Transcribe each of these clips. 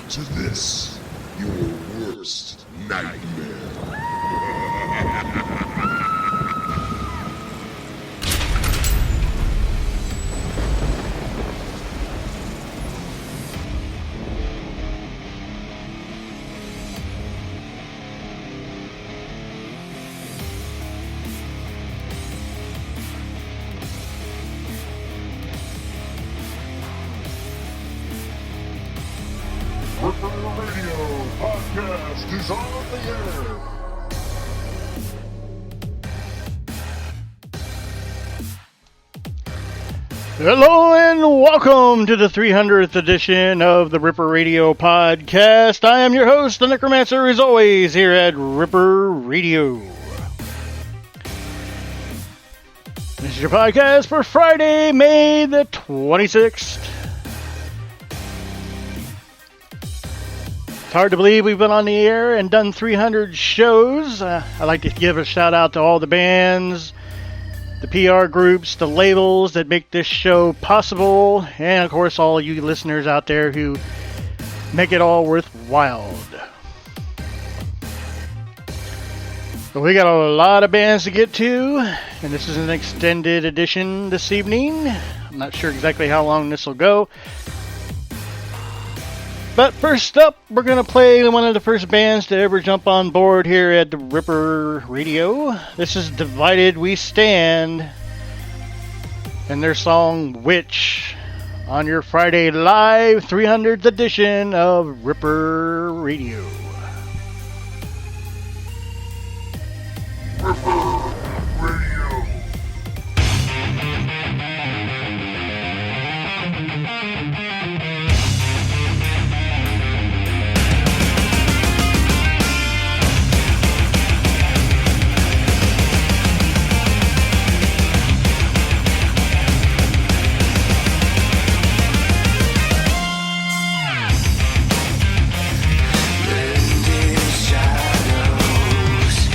to this, your worst nightmare. Is on the air. Hello and welcome to the 300th edition of the Ripper Radio Podcast. I am your host, the Necromancer, as always, here at Ripper Radio. This is your podcast for Friday, May the 26th. It's hard to believe we've been on the air and done 300 shows. I'd like to give a shout out to all the bands, the PR groups, the labels that make this show possible, and of course all you listeners out there who make it all worthwhile. So we got a lot of bands to get to, and this is an extended edition this evening. I'm not sure exactly how long this will go. But first up, we're going to play one of the first bands to ever jump on board here at the Ripper Radio. This is Divided We Stand, and their song Witch on your Friday live 300th edition of Ripper Radio. Ripper Radio. Shadows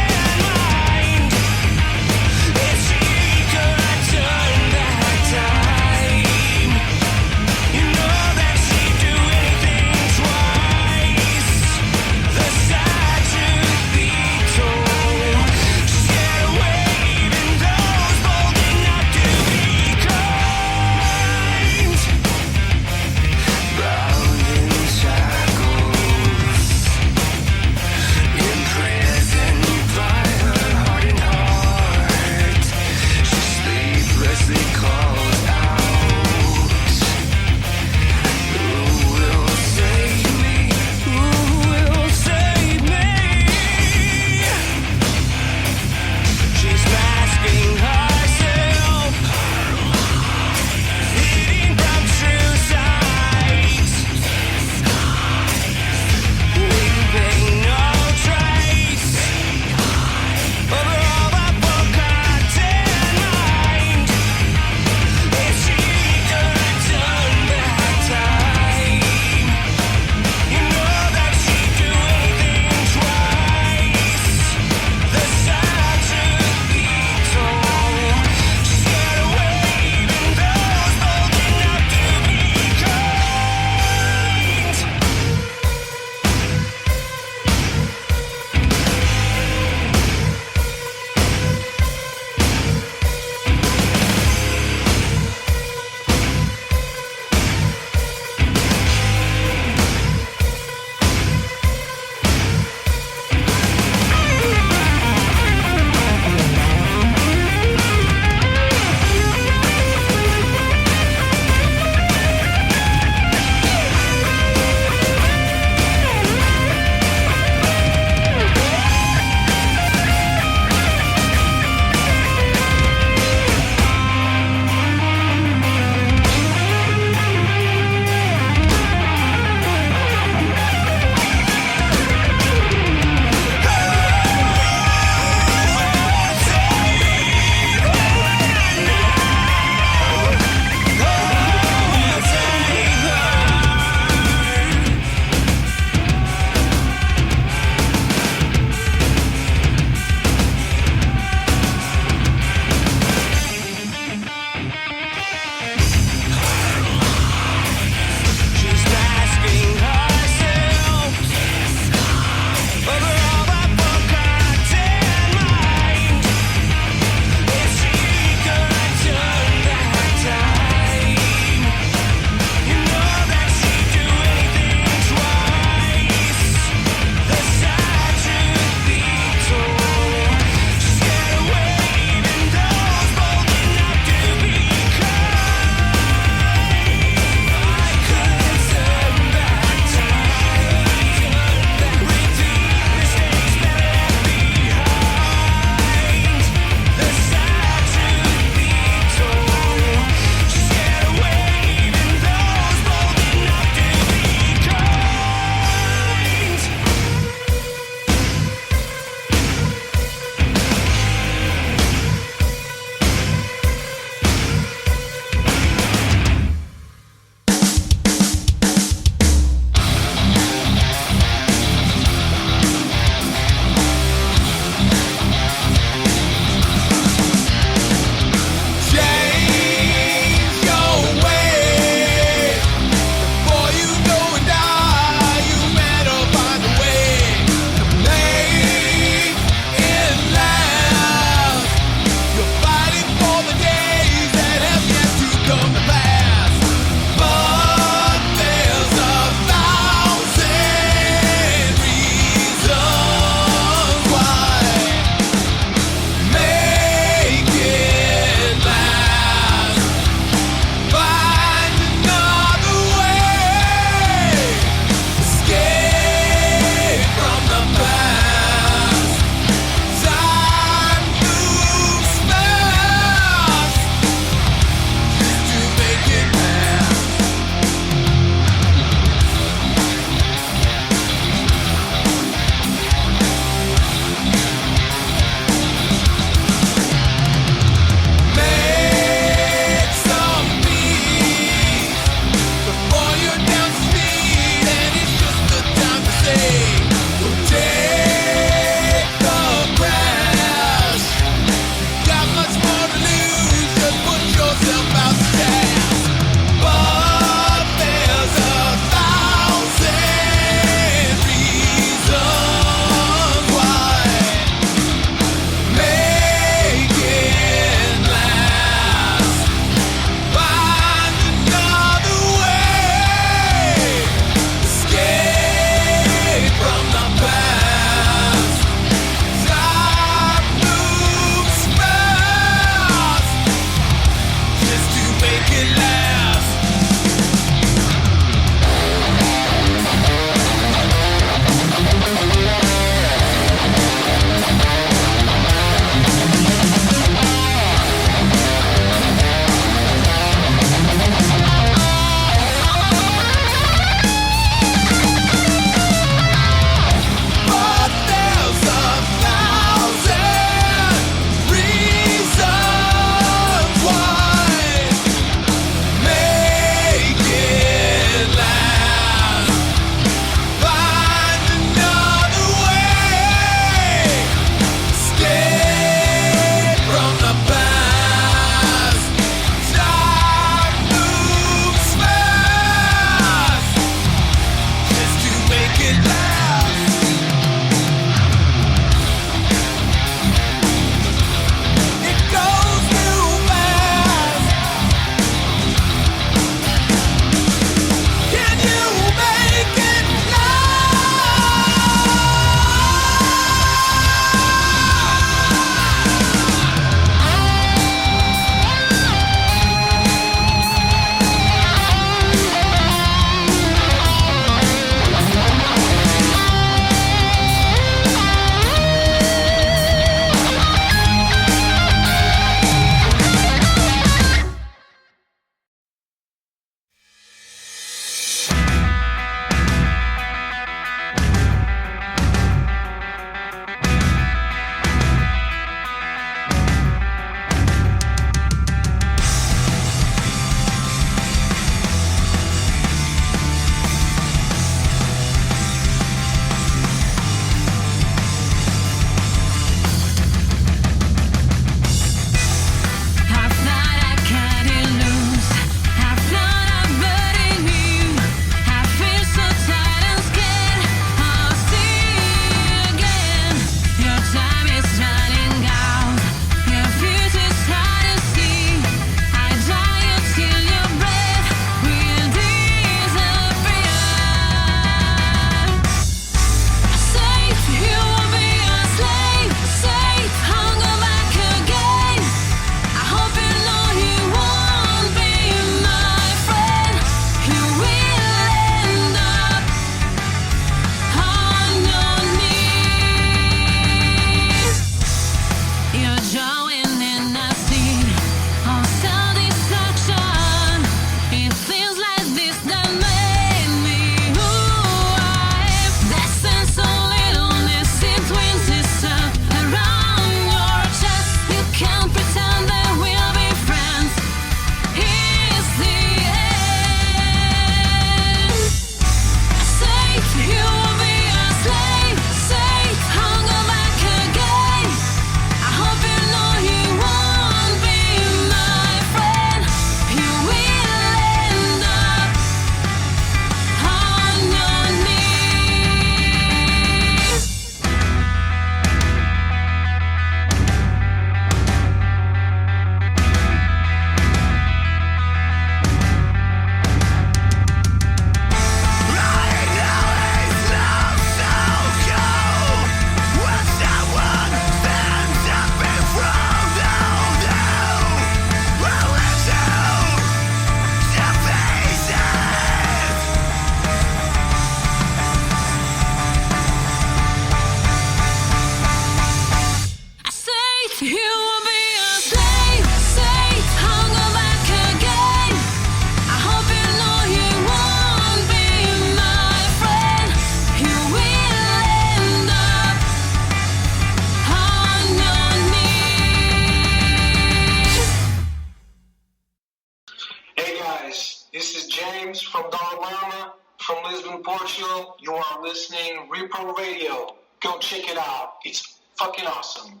James from LLAMA, from Lisbon, Portugal. You are listening Repro Radio. Go check it out. It's fucking awesome.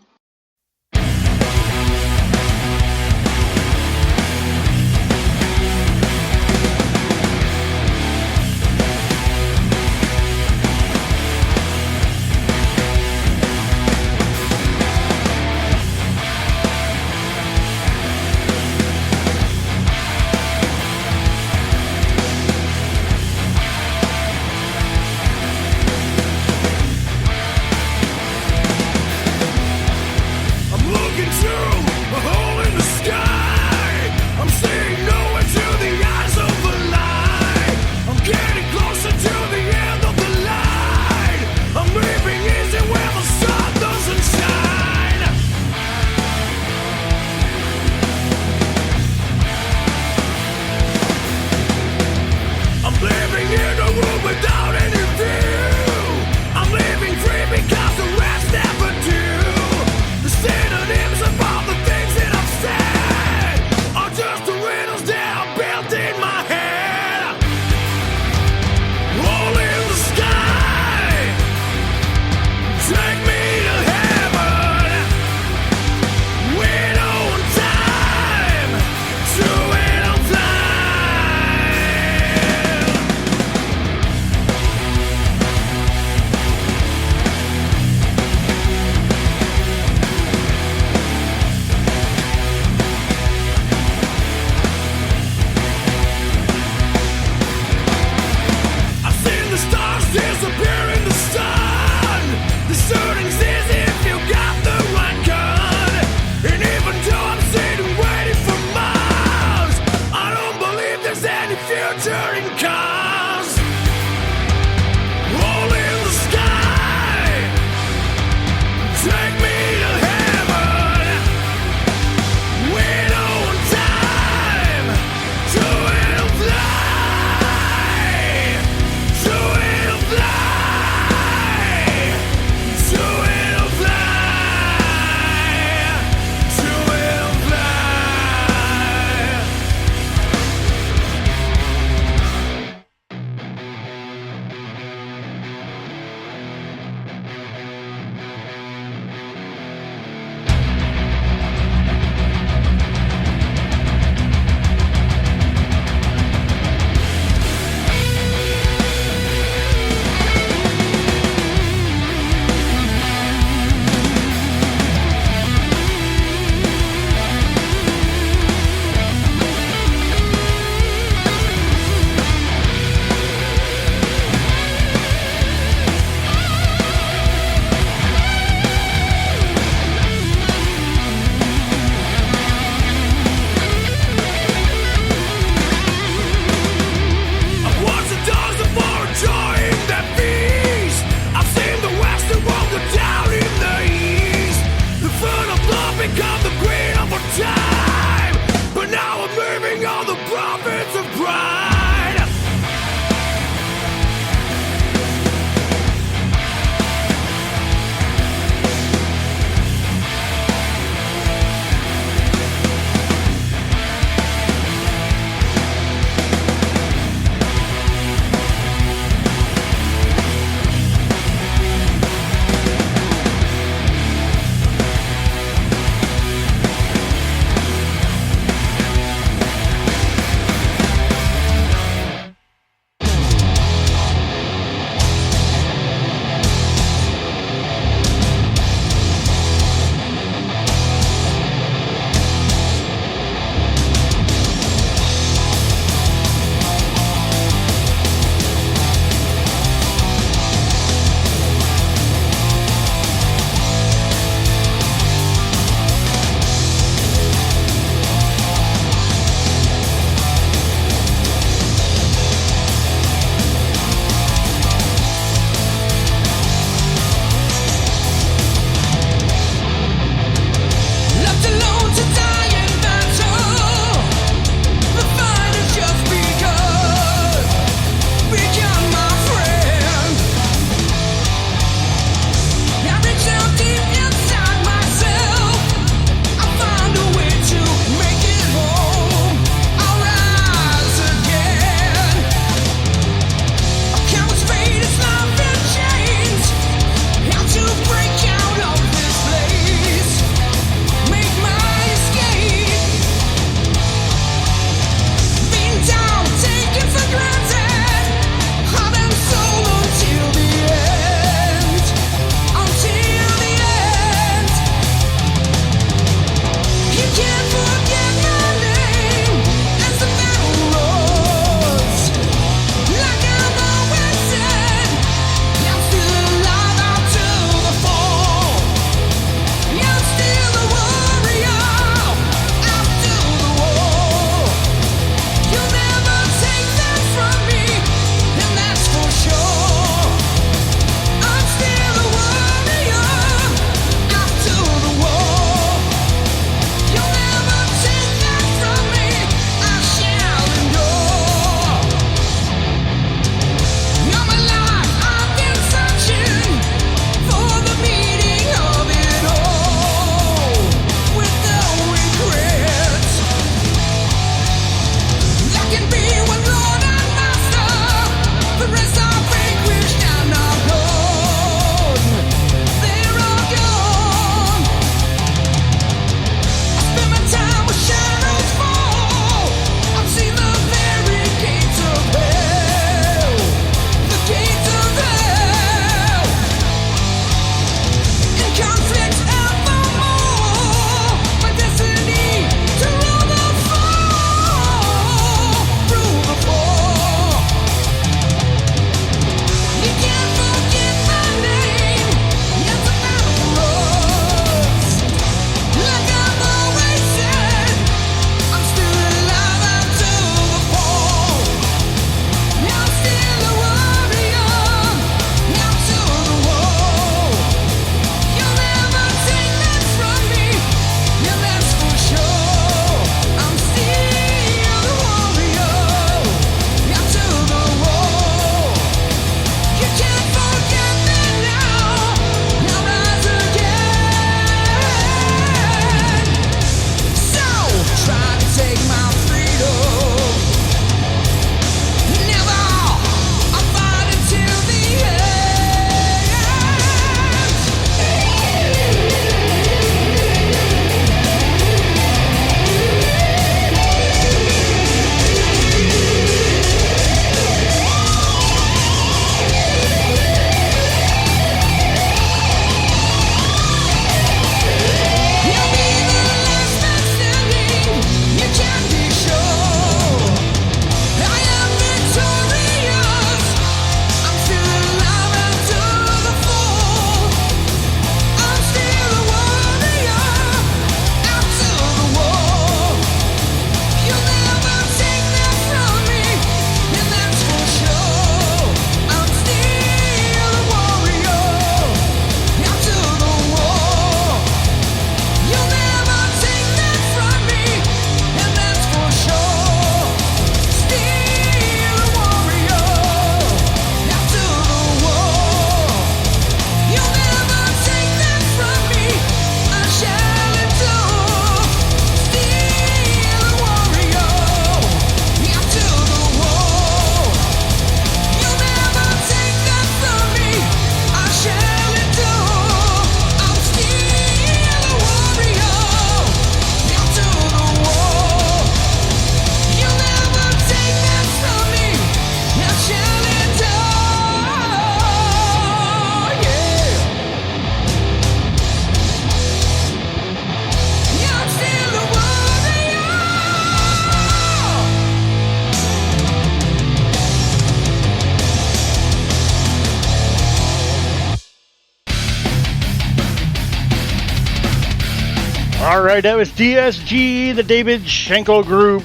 Alright, that was D.S.G, the David Schenkel Group,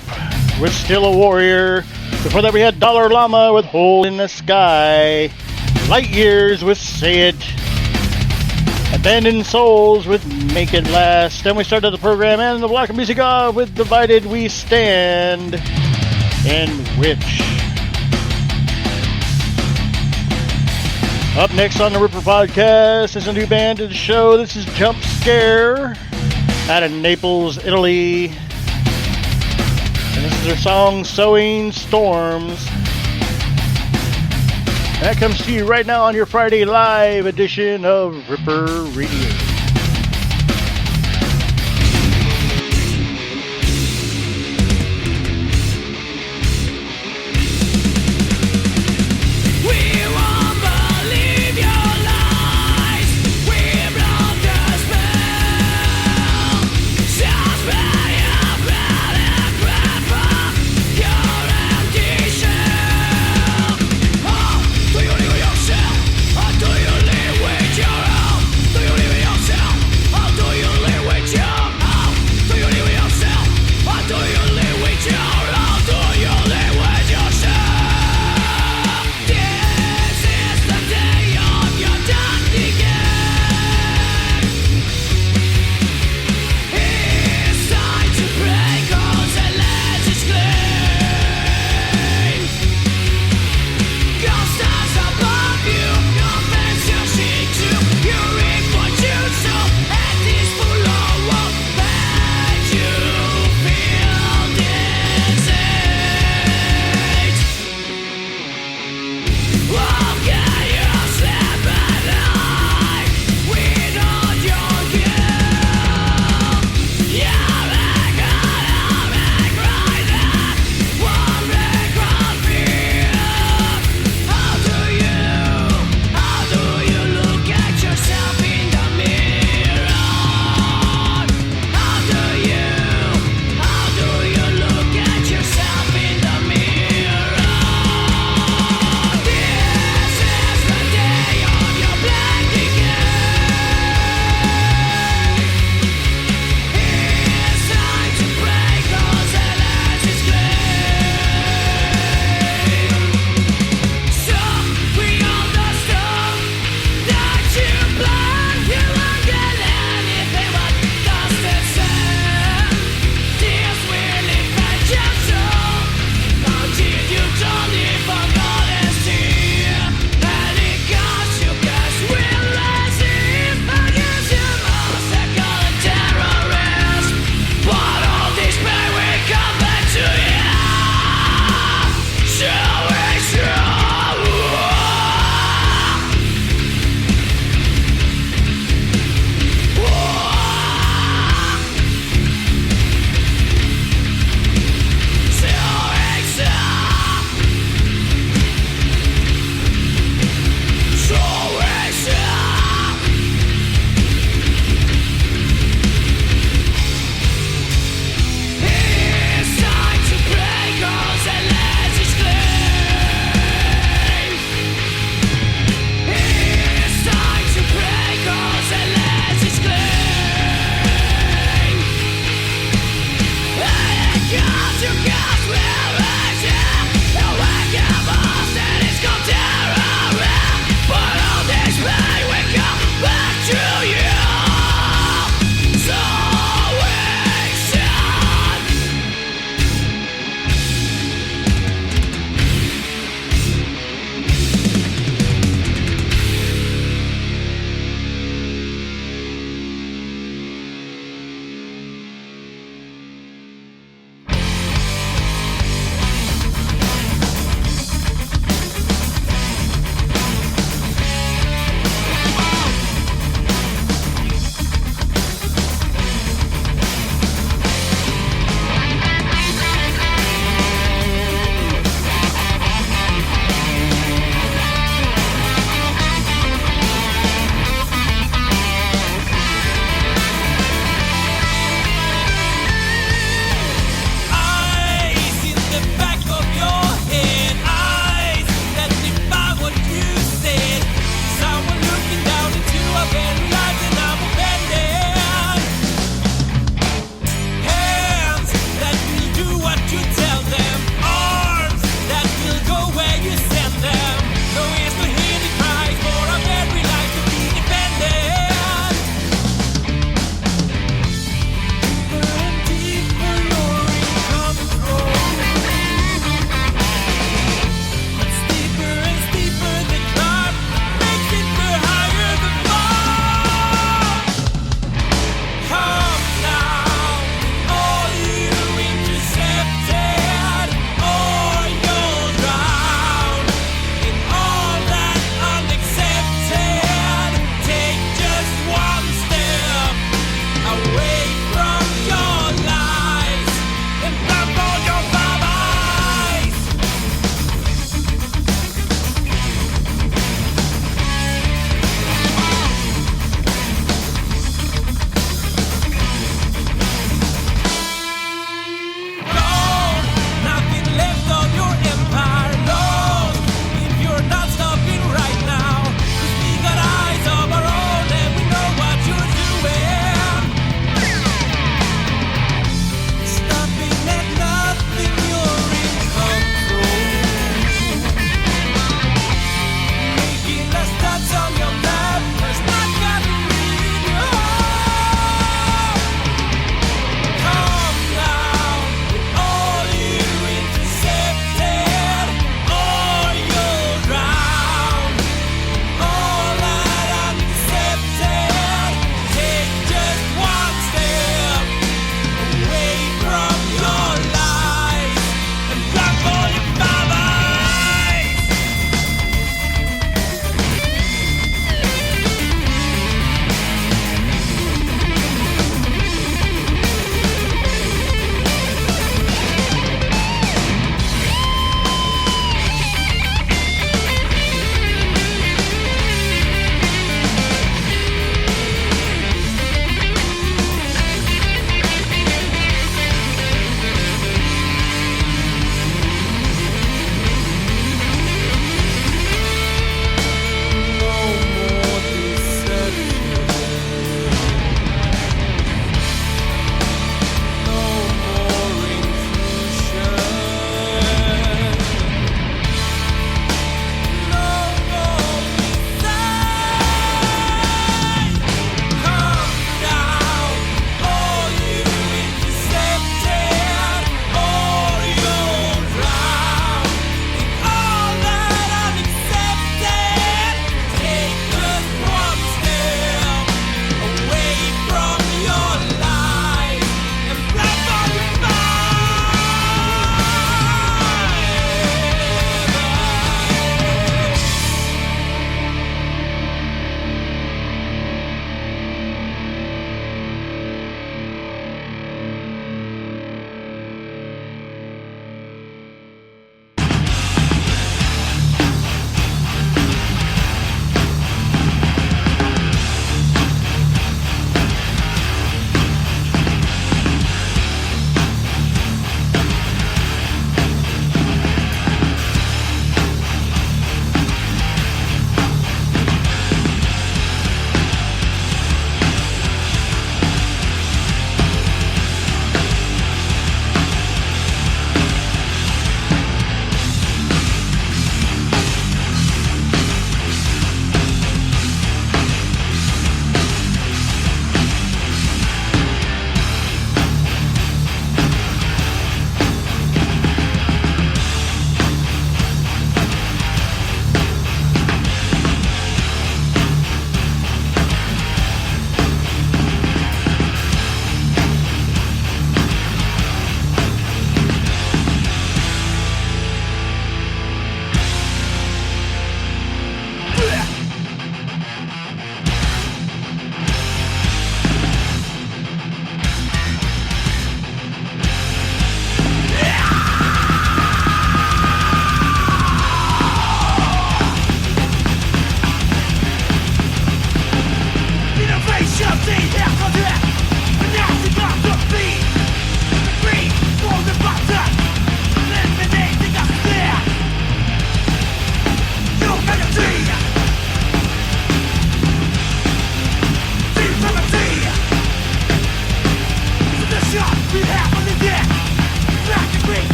with Still a Warrior. Before that we had Dollar Llama with Hole in the Sky. Light Years with Say It. Abandoned Souls with Make It Last. Then we started the program and the block of music off with Divided We Stand and Witch. Up next on the Ripper Podcast is a new band to the show. This is JUMPSCARE out of Naples, Italy. And this is their song Sowing Storms. And that comes to you right now on your Friday live edition of Ripper Radio. Do you live with your own? Do you live in your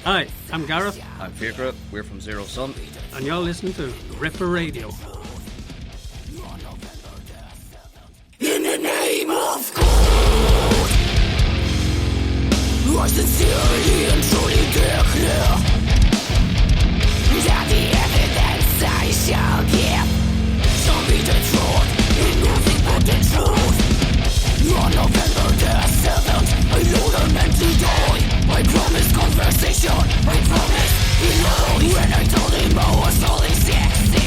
Hi, I'm Gareth, I'm FAYTREE, we're from XEROSUN. and you're listening to Ripper Radio. In the name of God, I sincerely and truly declare that the evidence I shall give shall be the truth, and nothing but the truth. On November the 7th, I know the meant to die. I promised conversation, I promised he lied. When I told him I was only 16,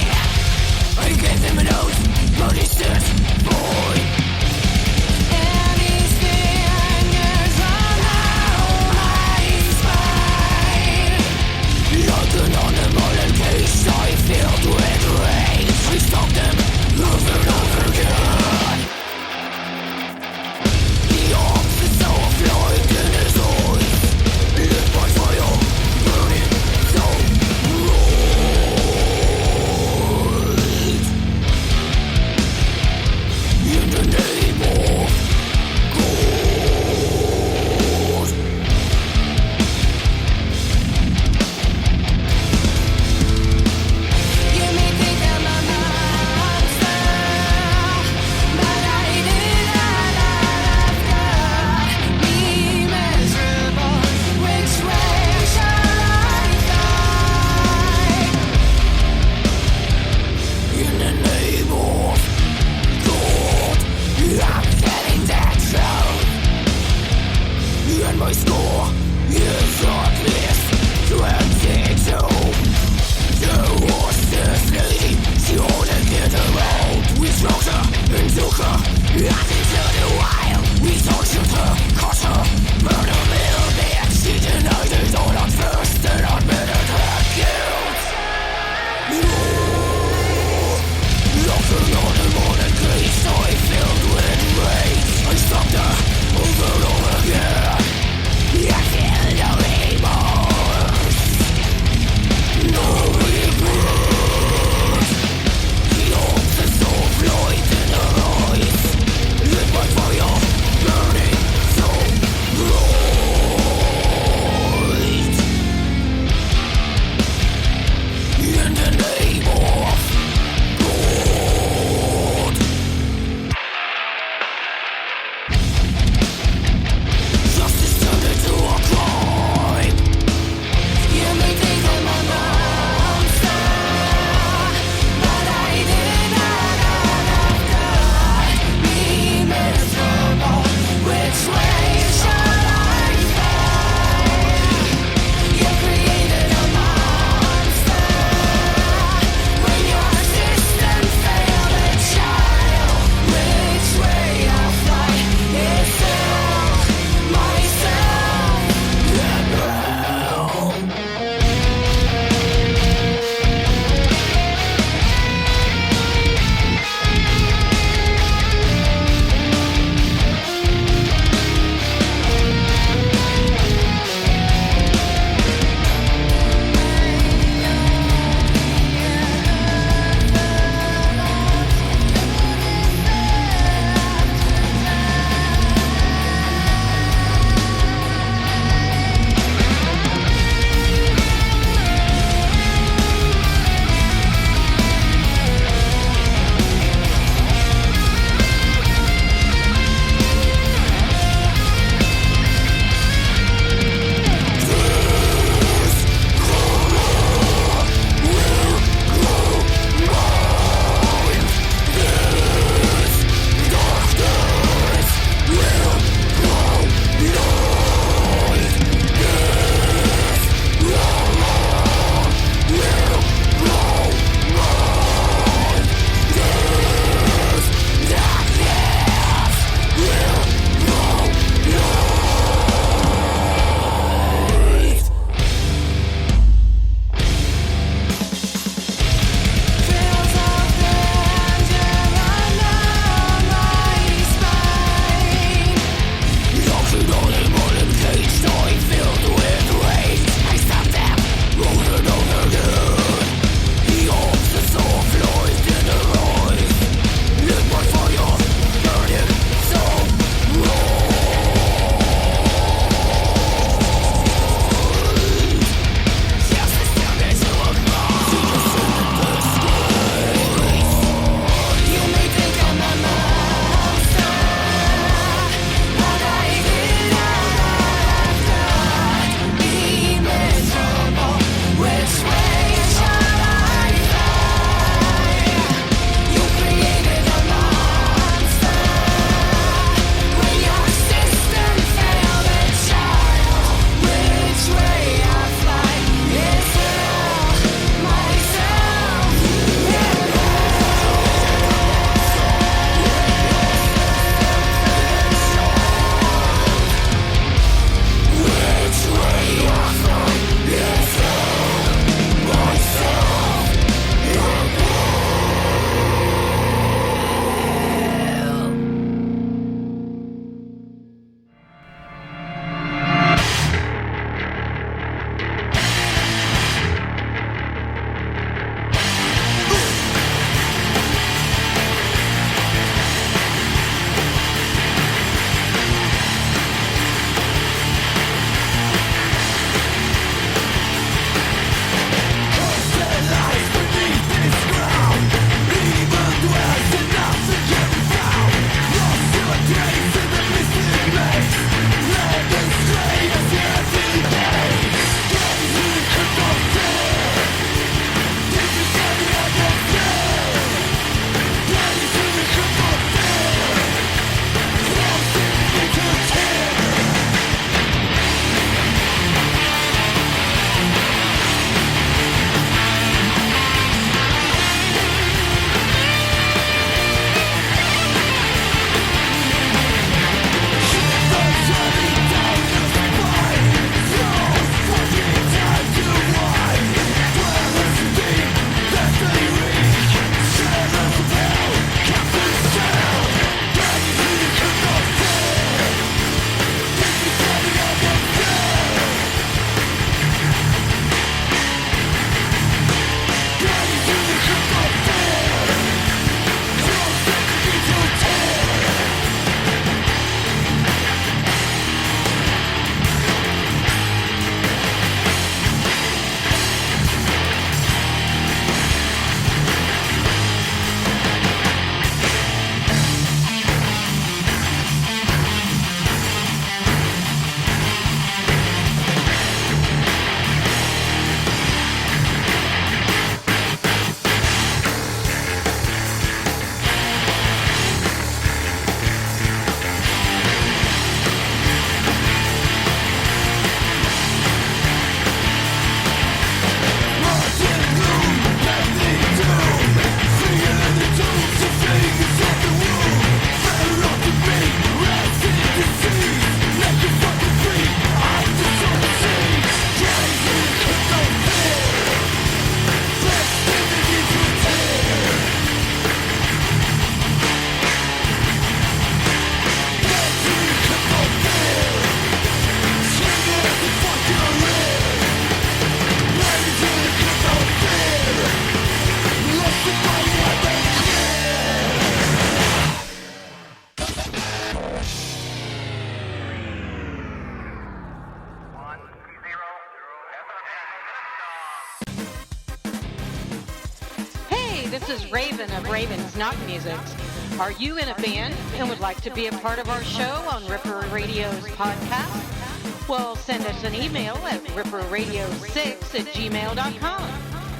this is Raven of Raven's Knock Musics. Are you in a band and would like to be a part of our show on Ripper Radio's podcast? Well, send us an email at ripperradio6@gmail.com.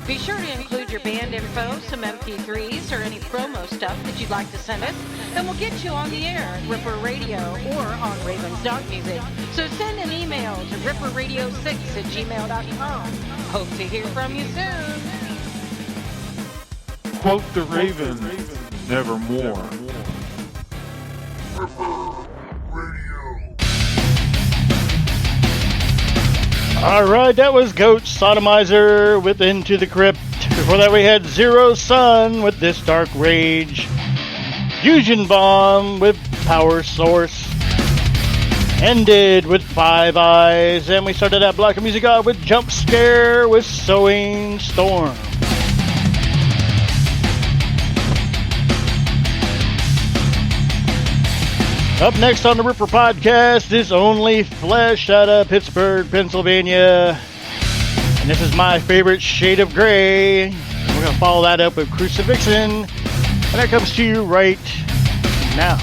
Be sure to include your band info, some MP3s, or any promo stuff that you'd like to send us, and we'll get you on the air at Ripper Radio or on Raven's Dog Music. So send an email to ripperradio6@gmail.com. Hope to hear from you soon. Quote the Raven, nevermore. Alright, that was GOATSODAMIZER with Into the Crypt. Before that we had XEROSUN with This Dark Rage. Fusion Bomb with Power Source. Ended with Five Eyes. And we started that block of music off with JUMPSCARE with Sowing Storm. Up next on the Ripper Podcast is Only Flesh out of Pittsburgh, Pennsylvania. And this is my favorite shade of gray. We're going to follow that up with Crucifixin. And that comes to you right now.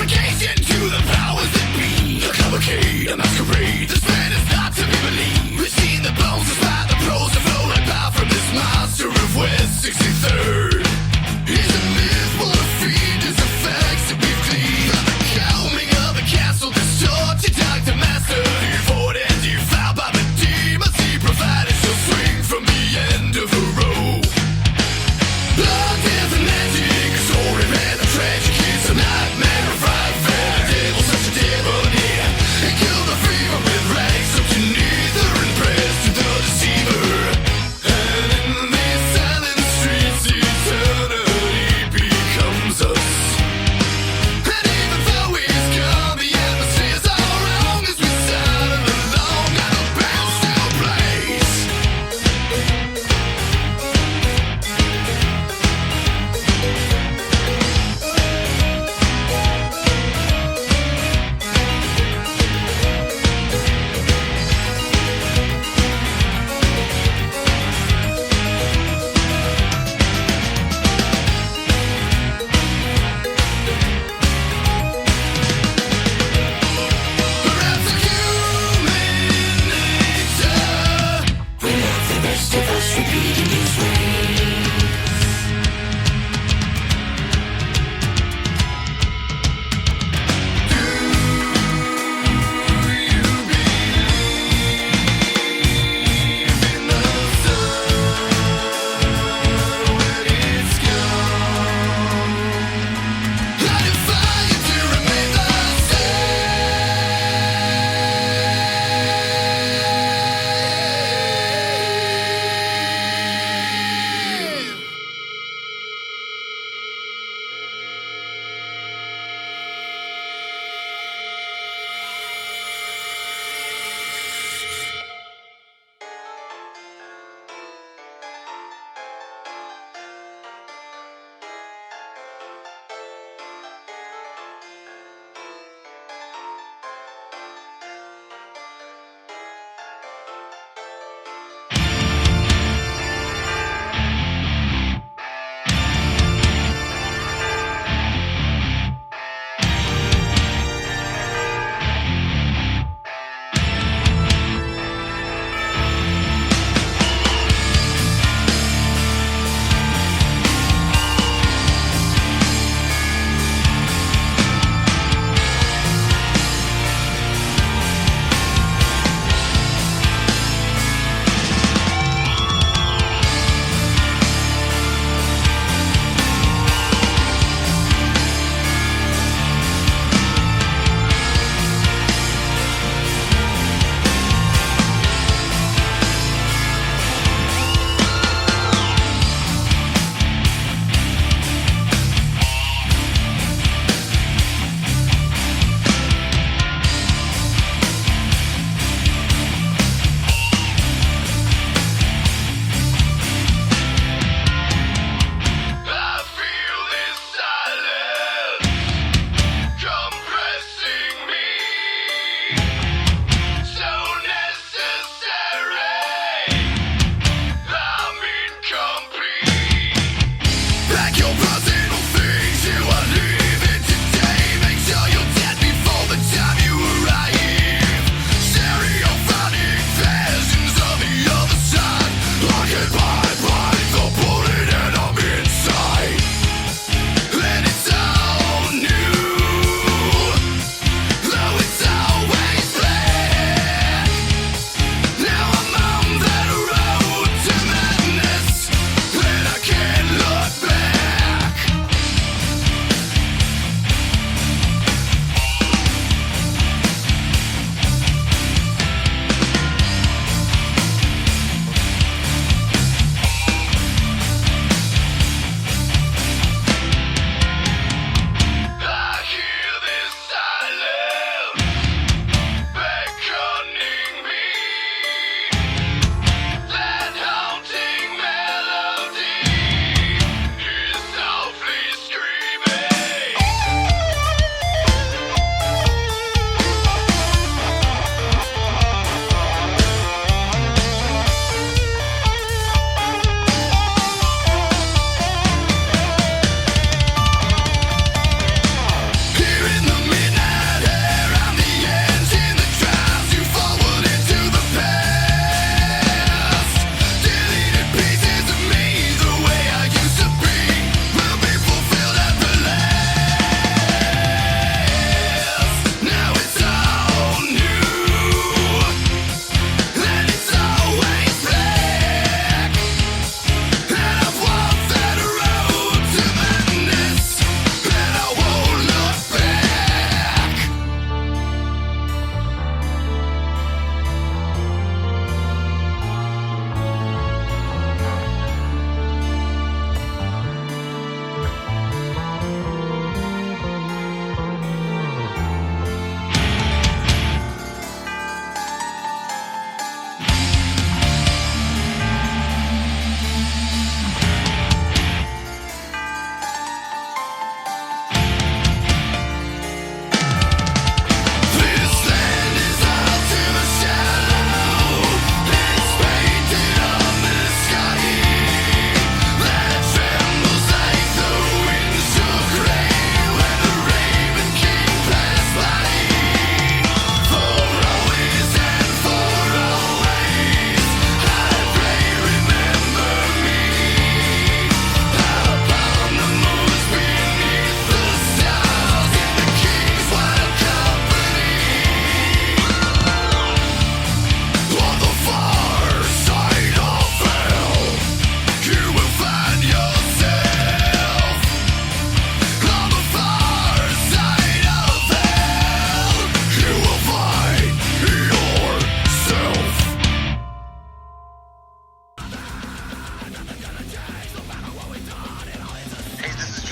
Glorification to the powers that be. A cavalcade, a masquerade. This man is not to be believed. We've seen the bones despite the pros that flow like power from this monster of West 63rd. He's a myth, what a fiend, his effects that we've cleaned. On the combing of a castle distorted, Dr. Master. Devoid and defiled by the demons he provided. She'll swing from the end of the road. Blood, death, and magic, a story, man, a tragic. It's a nightmare, a fright, fair devil, such a devil, yeah. He killed the fever with rags, up to neither and prayers to the deceiver. And in these silent streets, eternity becomes us. And even though he's gone, the atmosphere's all wrong as we sail along. Got a band still plays. Perhaps a human nature. Without the rest of us repeating his ways. Do you believe in the sun when it's gone? I defy you to remain the same. I feel this silence compressing me, so necessary. I'm incomplete. Pack your personal things, you are leaving today. Make sure you're dead before the time you arrive. Stereophonic versions on the other side. Occupied by the bullet and I'm inside. And it's all new, though it's always planned. Now I'm on that road to madness, and I can't look back.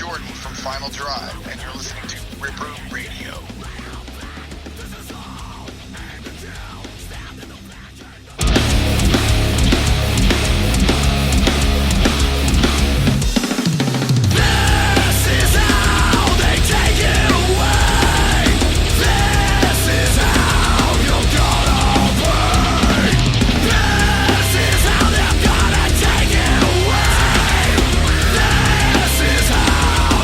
Jordan from Final Drive, and you're listening to Ripper Radio. This is how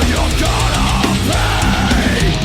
you're gonna pay.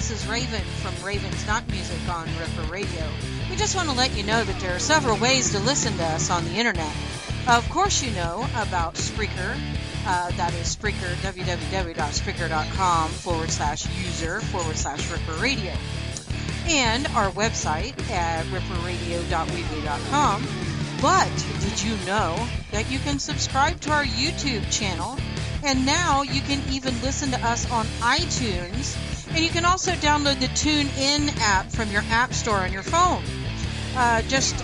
This is Raven from Raven's Not Music on Ripper Radio. We just want to let you know that there are several ways to listen to us on the internet. Of course, you know about Spreaker. That is Spreaker, www.spreaker.com/user/Ripper Radio. And our website at ripperradio.weebly.com. But did you know that you can subscribe to our YouTube channel? And now you can even listen to us on iTunes. And you can also download the TuneIn app from your app store on your phone. Just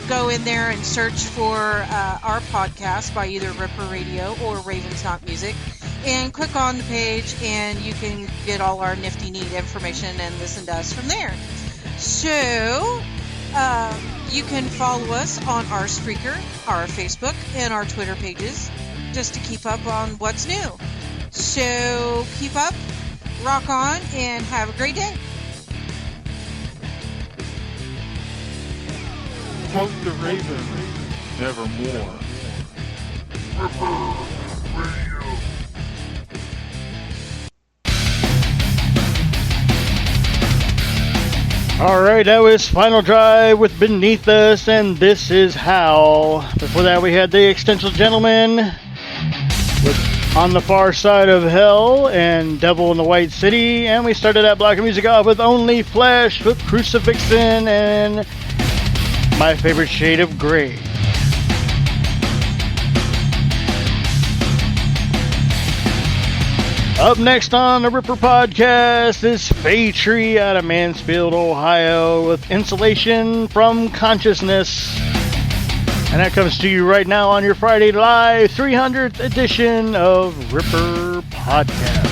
go in there and search for our podcast by either Ripper Radio or Raven's Not Music. And click on the page and you can get all our nifty neat information and listen to us from there. So you can follow us on our Spreaker, our Facebook, and our Twitter pages just to keep up on what's new. So keep up, rock on, and have a great day. Quote the Raven, nevermore. All right, that was Final Drive with Beneath Us, and This Is How. Before that, we had the Existential Gentleman with On the Far Side of Hell and Devil in the White City, and we started that block of music off with Only Flesh with Crucifixen and My Favorite Shade of Grey. Up next on the Ripper Podcast is FAYTREE out of Mansfield, Ohio with Insulation from Consciousness. And that comes to you right now on your Friday Live 300th edition of Ripper Podcast.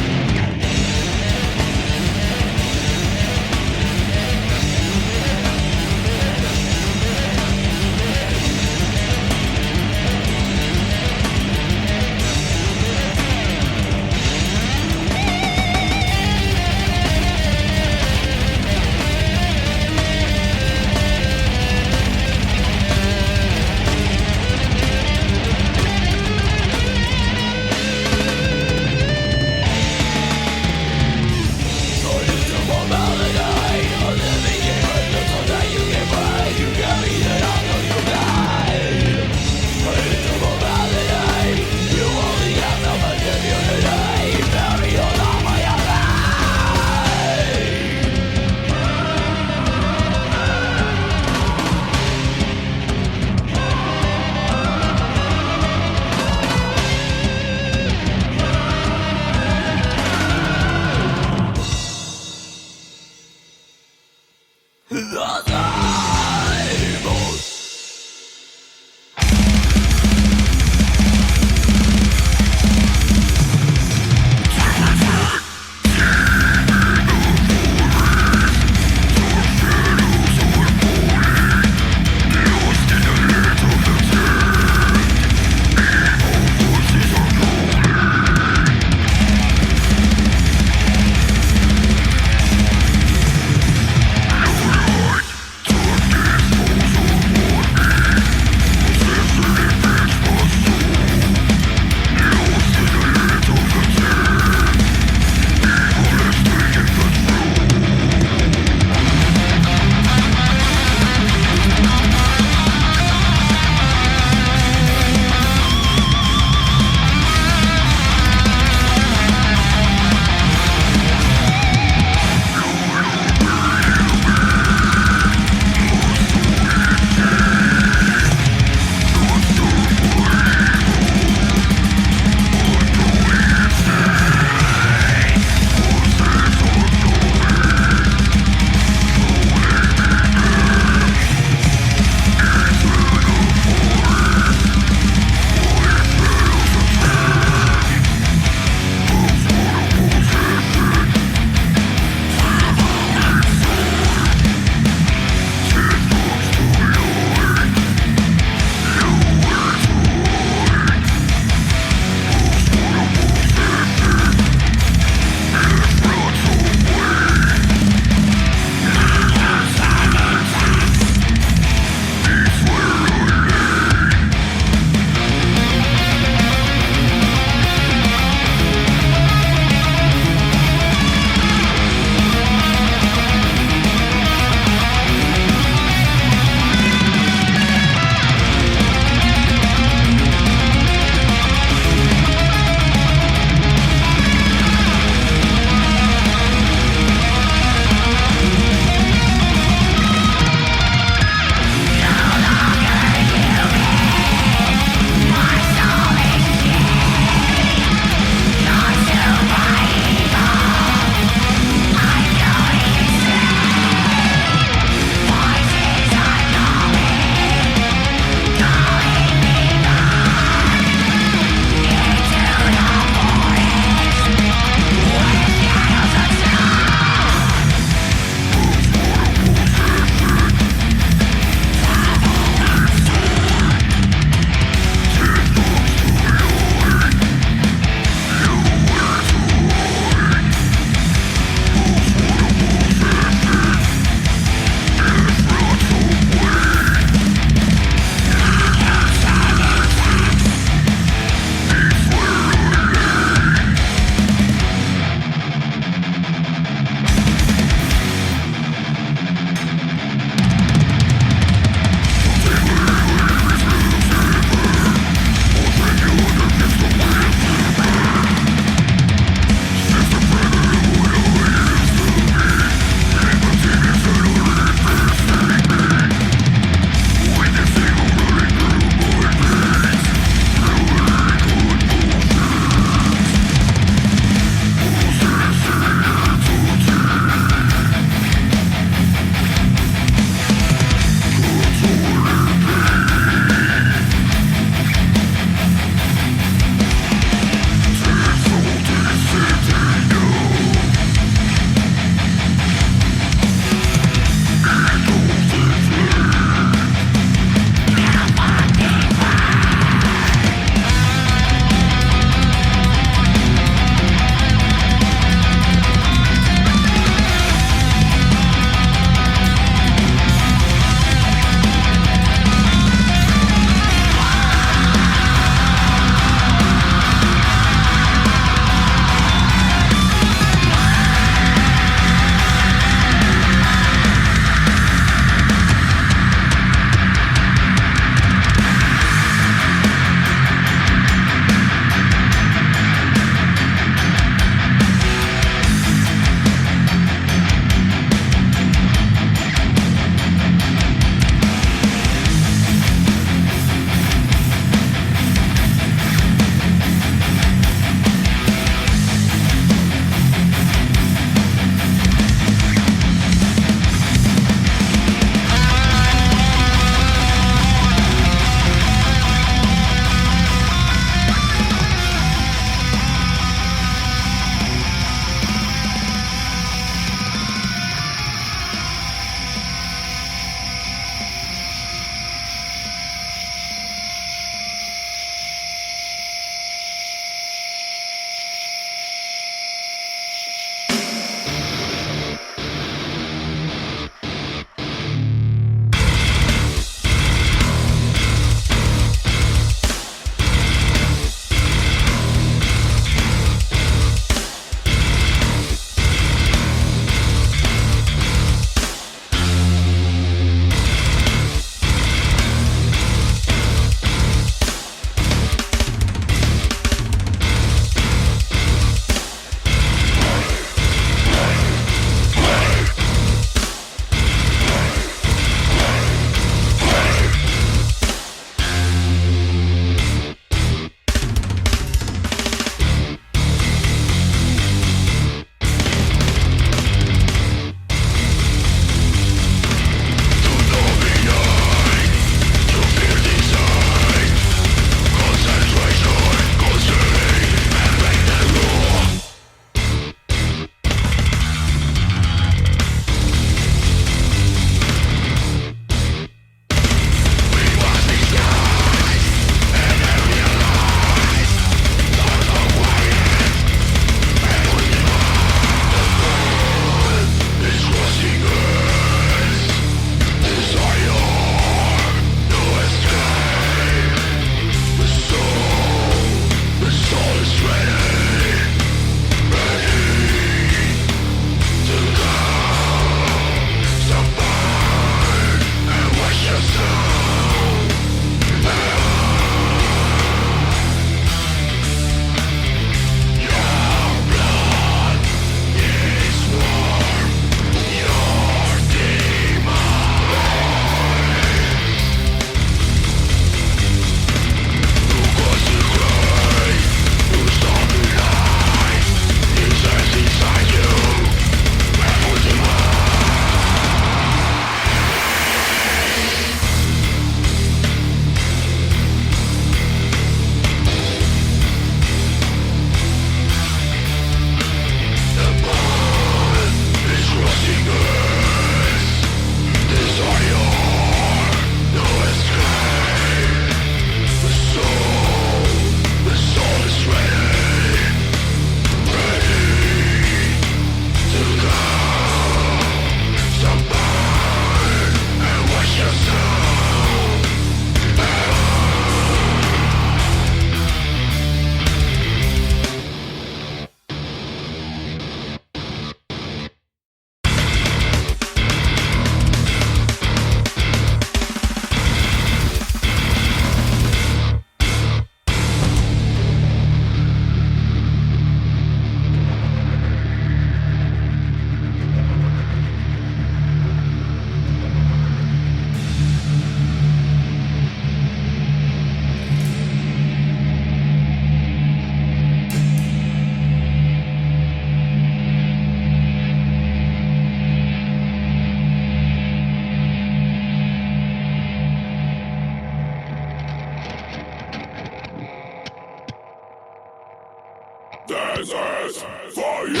This is for you.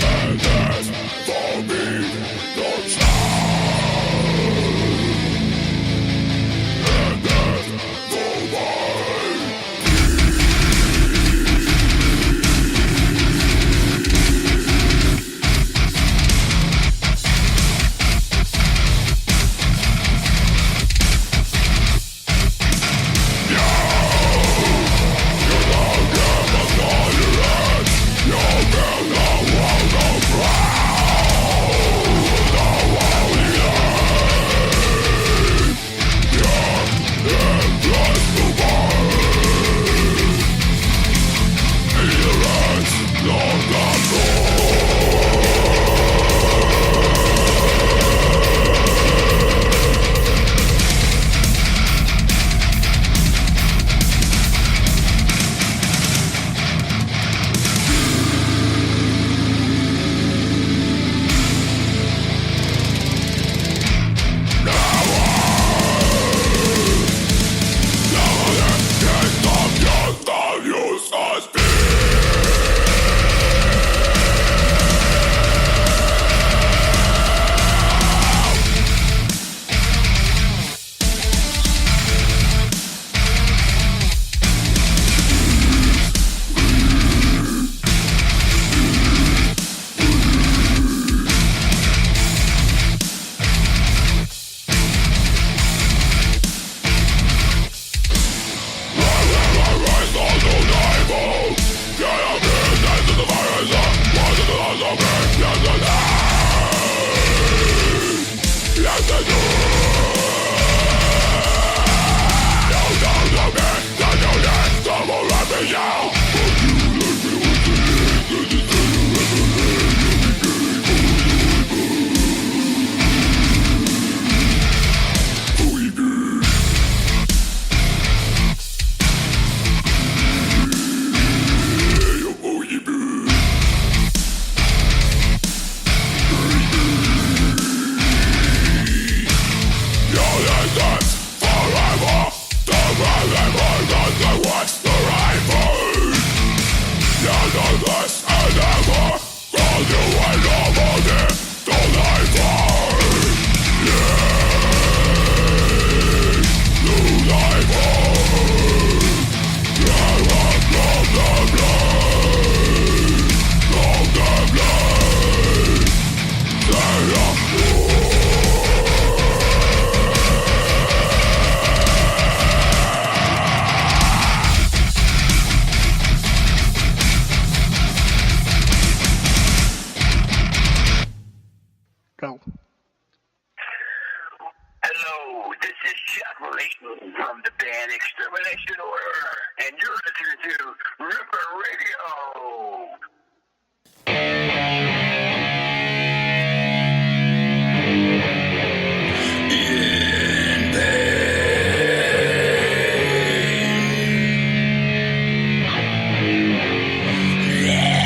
And this for me. Don't stop. And this for mine. Go. Hello, this is Chuck Layton from the band Extermination Order, and you're listening to Ripper Radio. Yeah.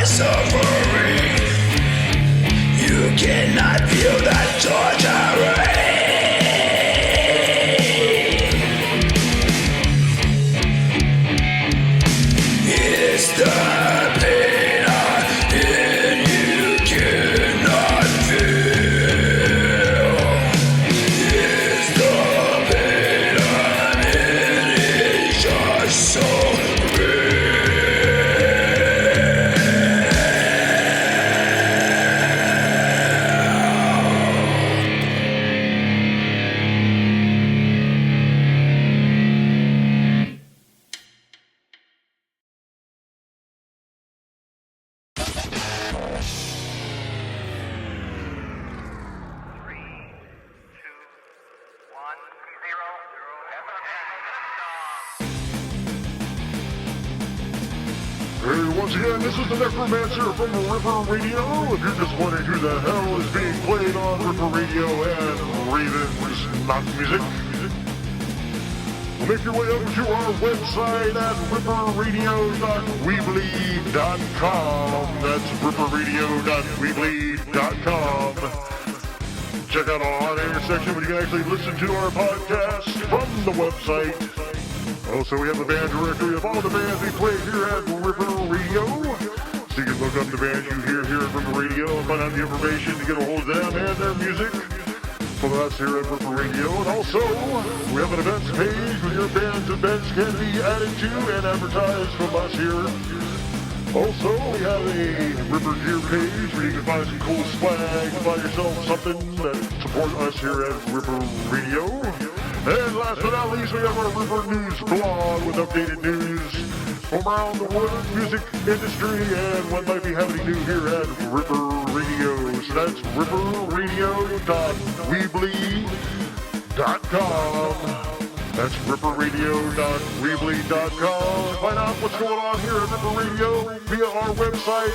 my suffering. You cannot feel that torturing. It's the pain I'm in you cannot feel. It's the pain I'm in, it's just so Hey, once again, this is the Necromancer from Ripper Radio. If you're just wondering who the hell is being played on Ripper Radio and Raven's Knock Music, make your way over to our website at ripperradio.weebly.com. That's ripperradio.weebly.com. Check out our on-air section where you can actually listen to our podcast from the website. Also, we have a band directory of all the bands we play here at Ripper Radio. So you can look up the bands you hear here at Ripper Radio and find out the information to get a hold of them and their music from us here at Ripper Radio. And also, we have an events page where your band's events can be added to and advertised from us here. Also, we have a Ripper Gear page where you can find some cool swag, buy yourself something that supports us here at Ripper Radio. And last but not least, we have our Ripper News blog with updated news from around the world music industry and what might be happening new here at Ripper Radio. So that's ripperradio.weebly.com. That's ripperradio.weebly.com. Find out what's going on here at Ripper Radio via our website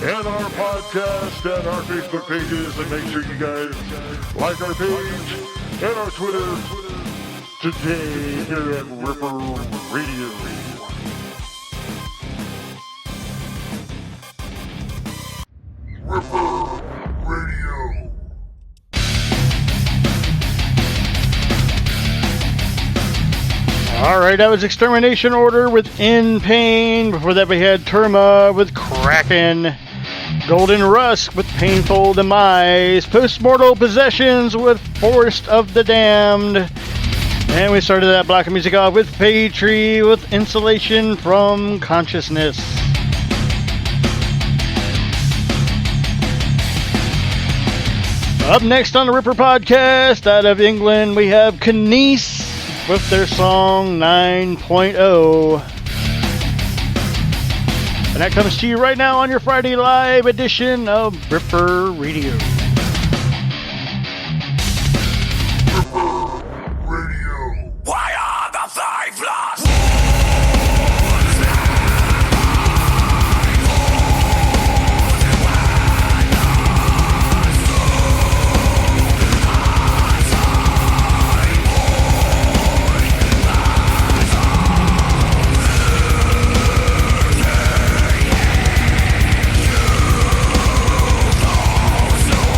and our podcast and our Facebook pages. And make sure you guys like our page and our Twitter today here at Ripper Radio. Ripper Radio. Alright, that was Extermination Order with In Pain. Before that we had TRUMA with Kraken. Golden Rusk with Painful Demise. Postmortal Possessions with Forest of the Damned. And we started that block of music off with FAYTREE with Insulation from Consciousness. Up next on the Ripper Podcast, out of England, we have KINASIS with their song 9.0. And that comes to you right now on your Friday live edition of Ripper Radio. Why are the five lost? So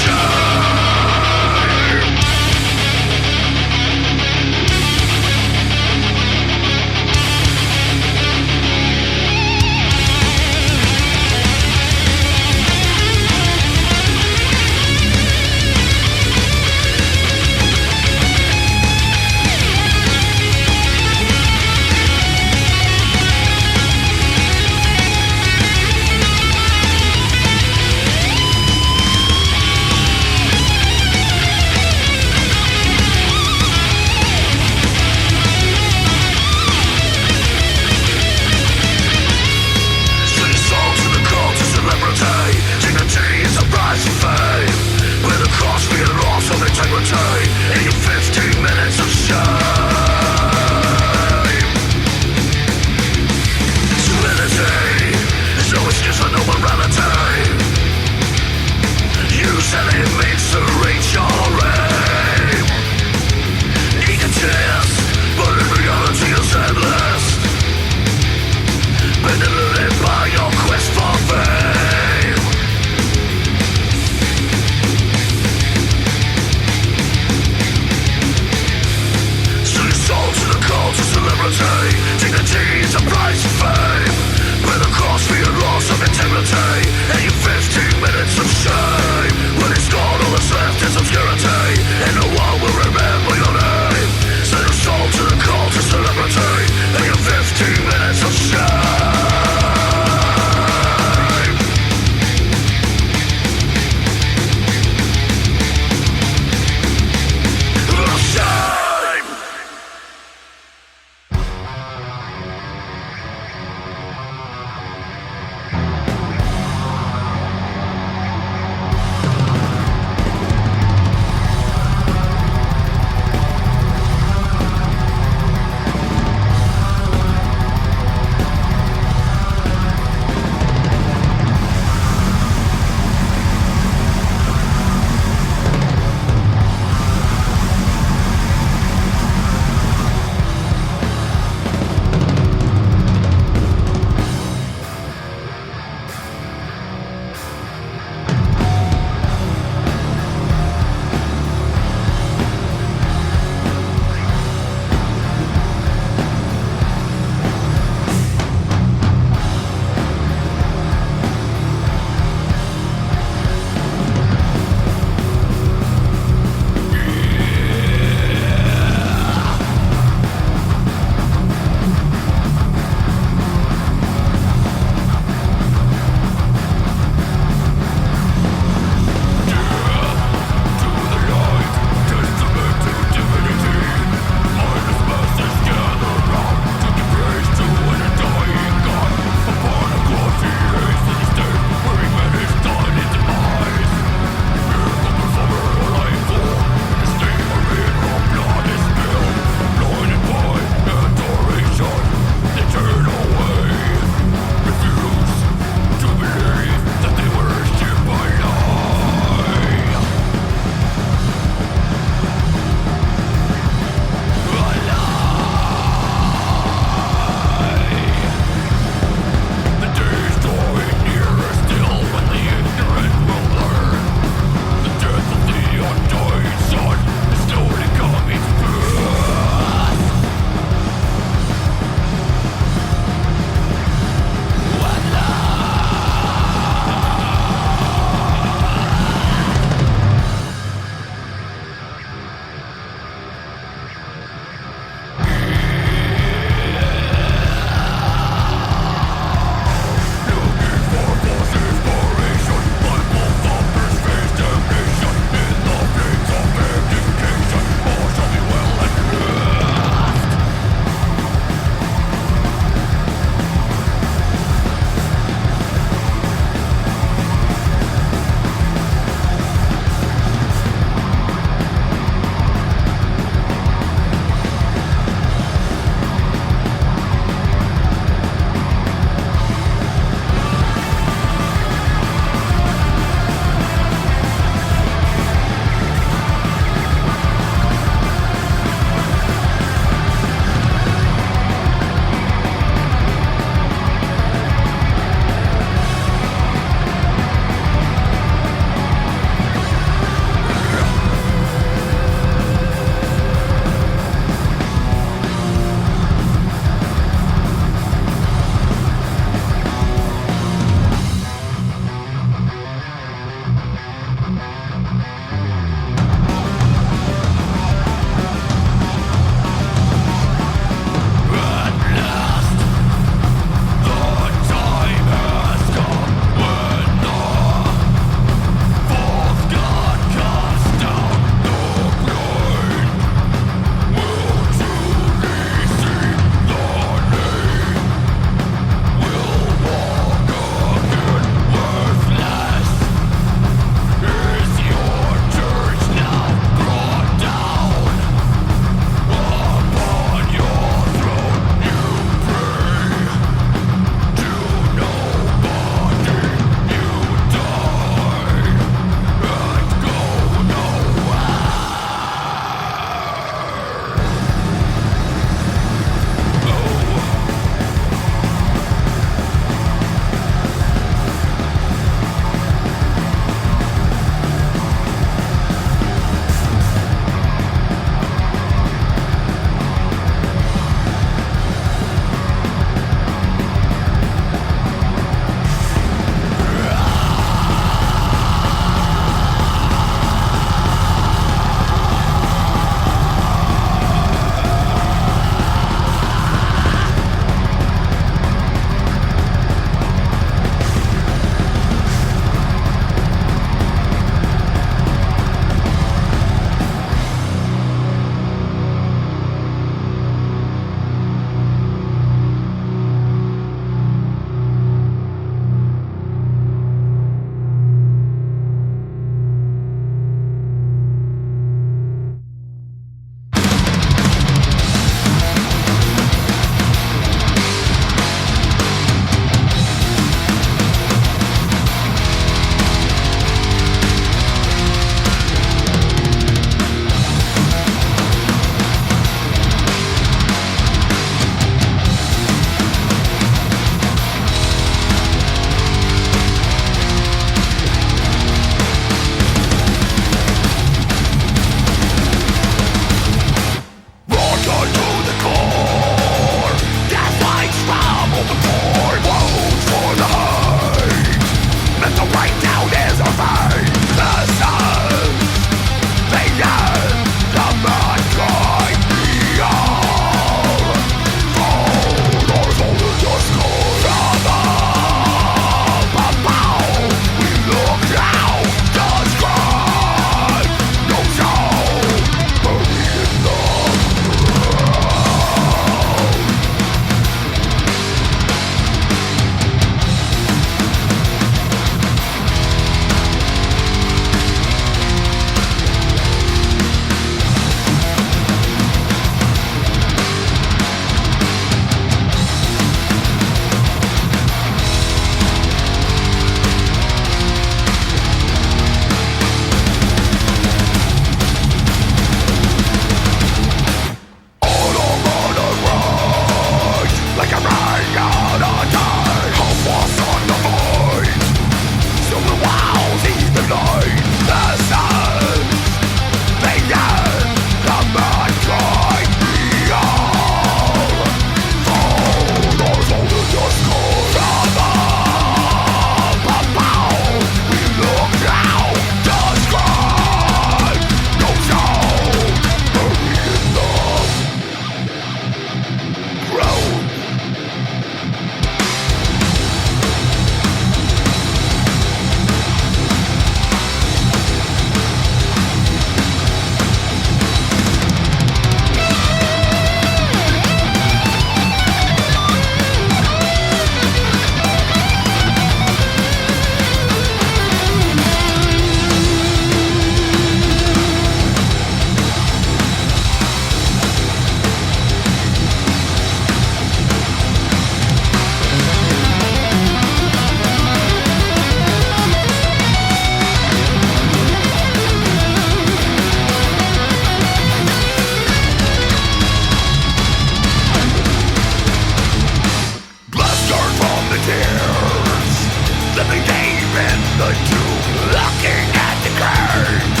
Looking at the curves,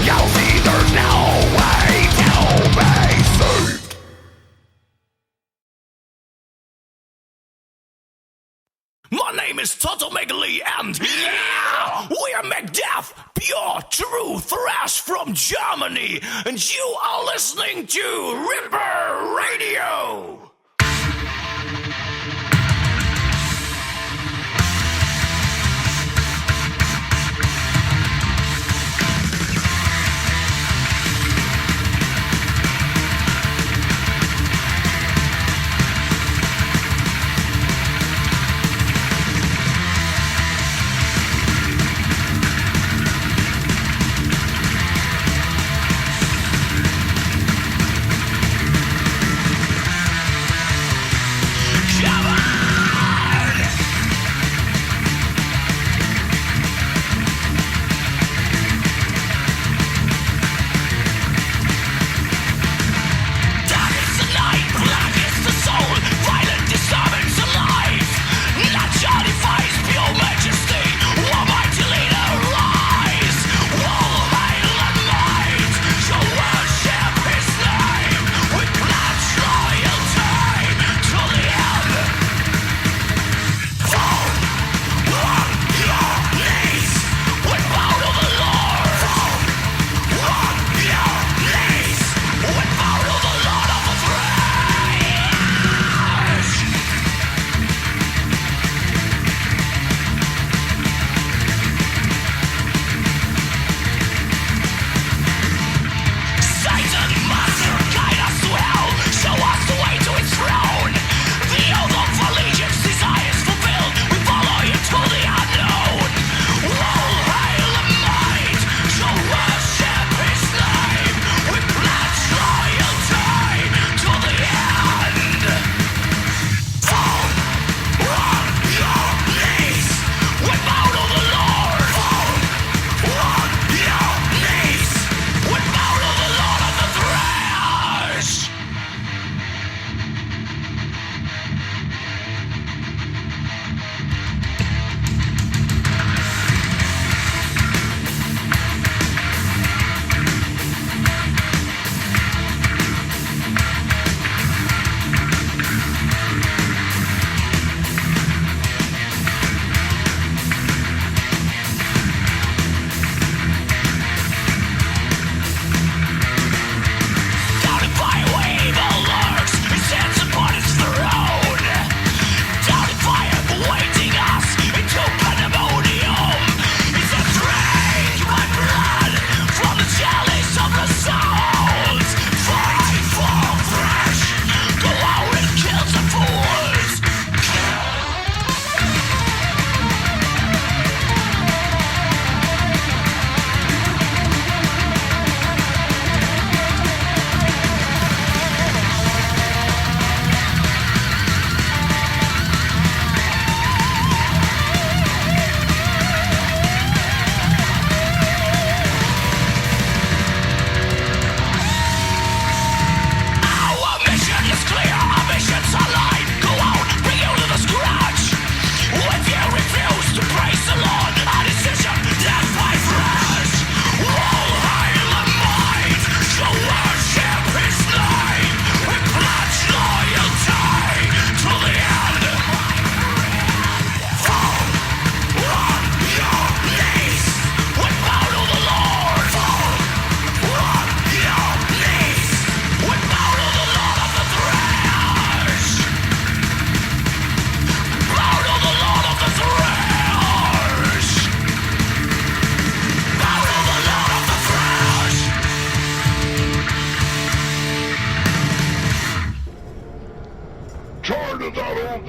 you'll see there's no way to be saved. My name is Toto Megali, and yeah, we are McDeath, pure, true thrash from Germany, and you are listening to Ripper Radio.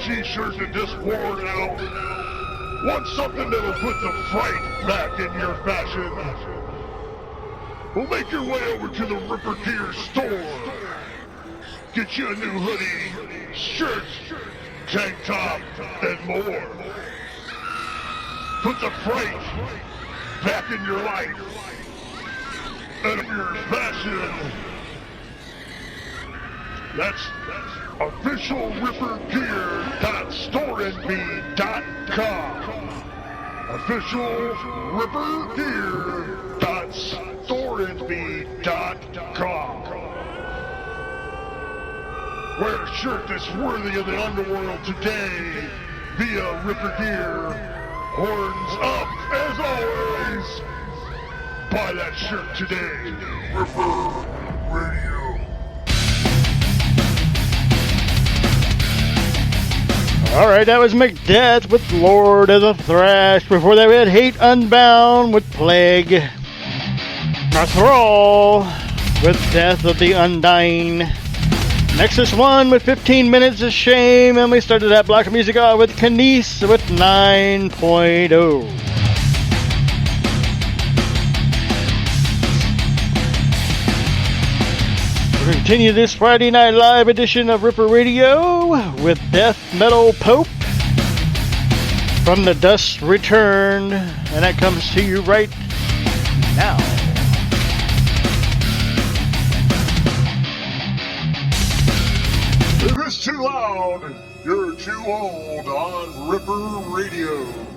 T-shirt that just worn out. Want something that'll put the fright back in your fashion? Well, make your way over to the Ripper Gear store. Get you a new hoodie, shirt, tank top, and more. Put the fright back in your life and your fashion. That's officialrippergear.storenb.com. official RipperGear.storenvy.com. Wear a shirt that's worthy of the underworld today via Ripper Gear. Horns up as always. Buy that shirt today. Ripper Radio. Alright, that was McDeath with Lord of the Thrash. Before that we had Hate Unbound with Plague. NARTHRAAL with Death of the Undying. NEXUS 1 with 15 Minutes of Shame. And we started that block of music off with KINASIS with 9.0. We'll continue this Friday Night Live edition of Ripper Radio with Death Metal Pope from the Dust Returned, and that comes to you right now. If it's too loud, you're too old on Ripper Radio.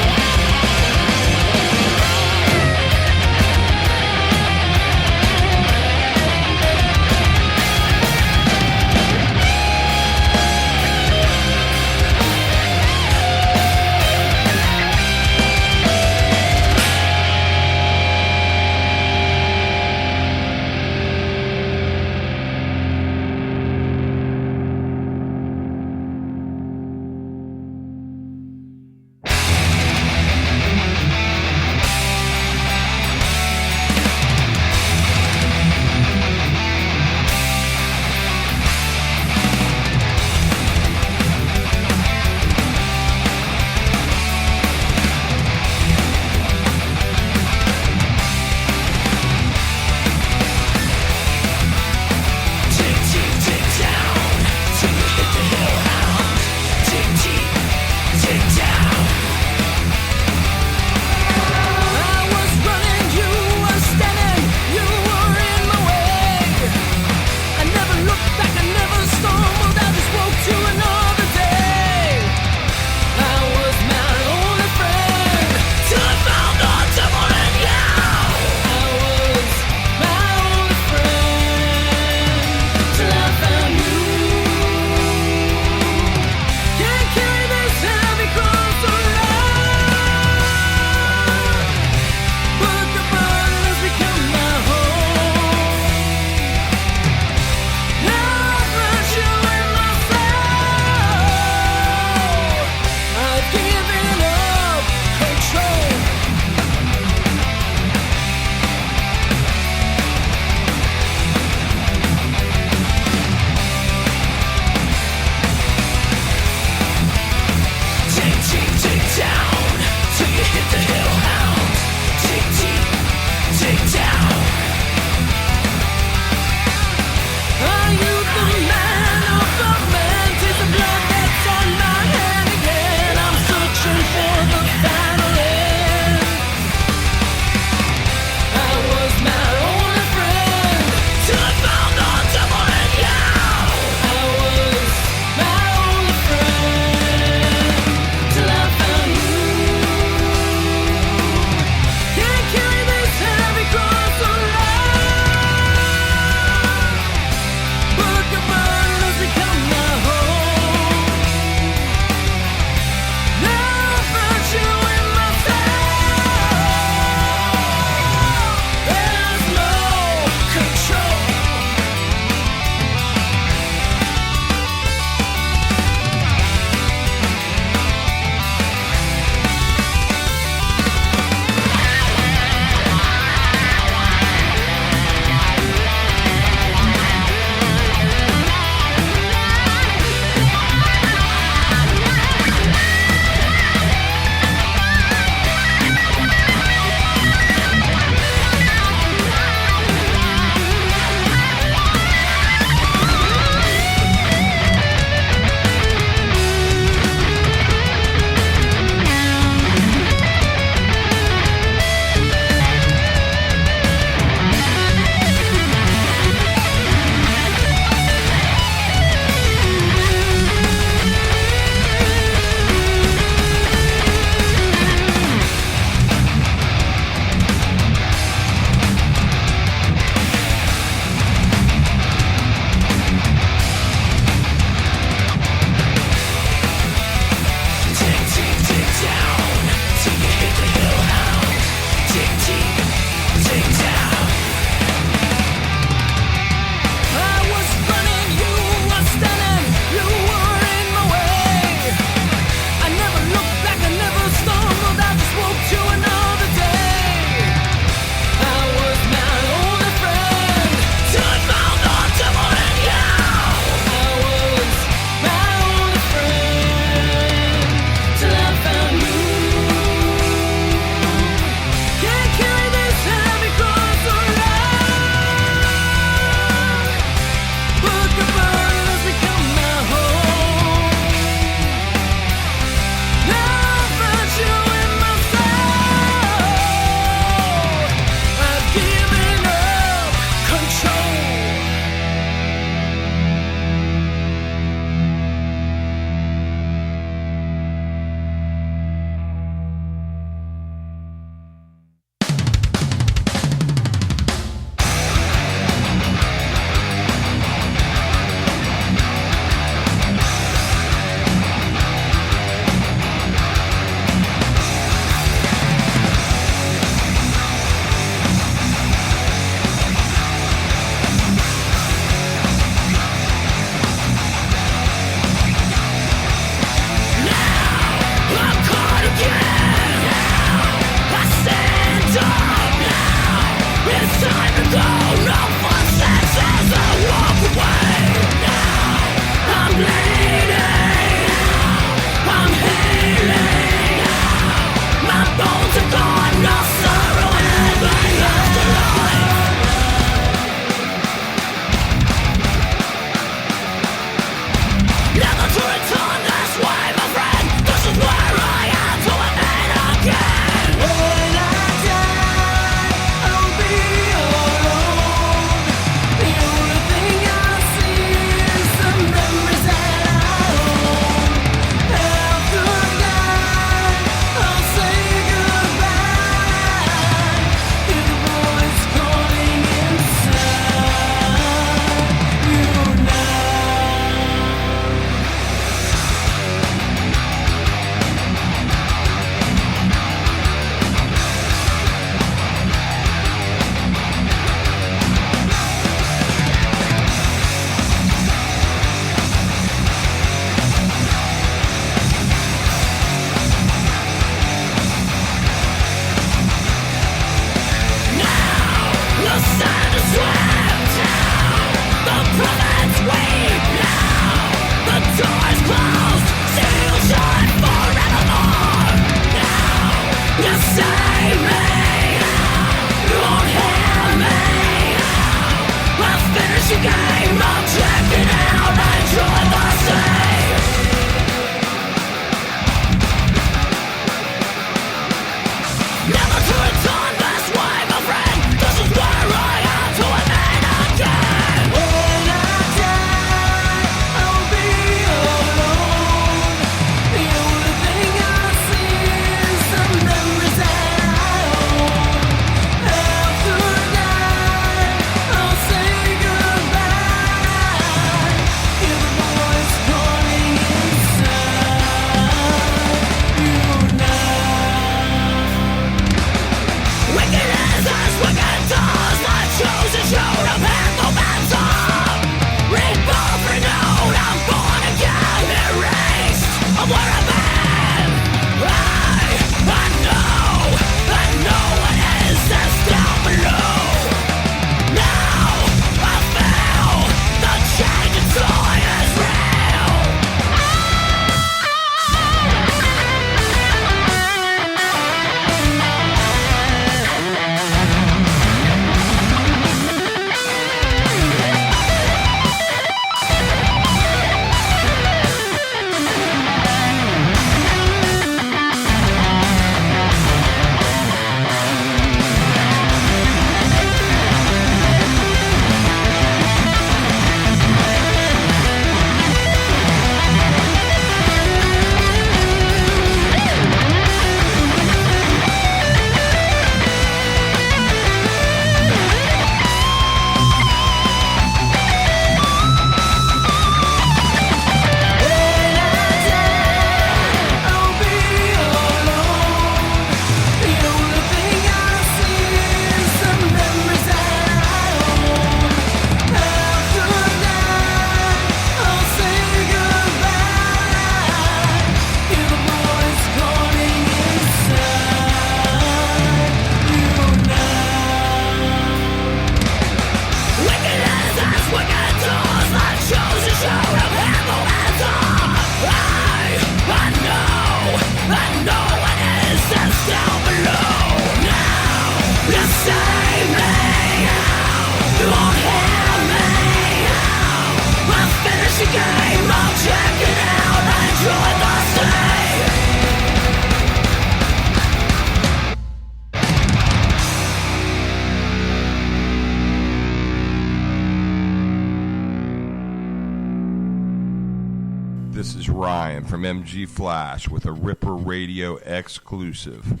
This is Ryan from MG Flash with a Ripper Radio exclusive.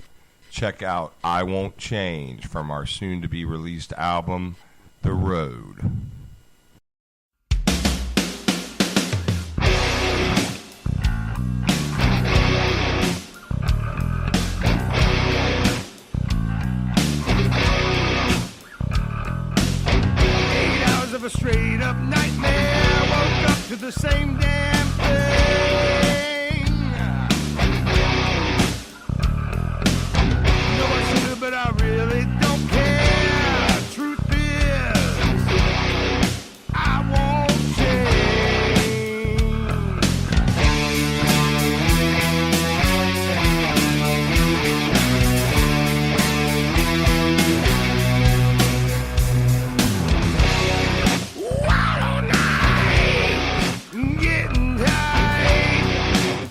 Check out I Won't Change from our soon-to-be-released album, The Road. 8 hours of a straight-up nightmare. Woke up to the same damn thing. Know I should, but I really don't care. Truth is, I won't change. Wild night, getting tight,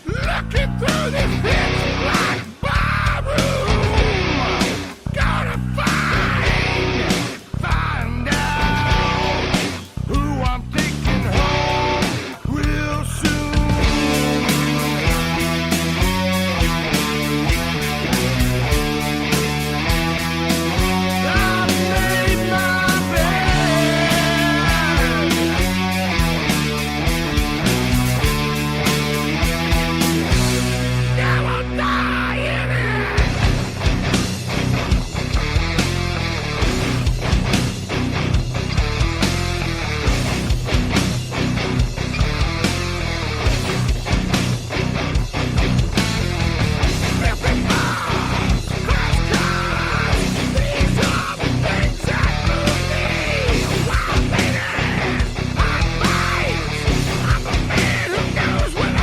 looking through this pitch black barroom. Gonna find out who I'm taking home real soon. I made my bed. Now I'll die in it. Ripping balls, crash cars, these are the things that move me. Wild ladies, hot bites, I'm the man who knows when I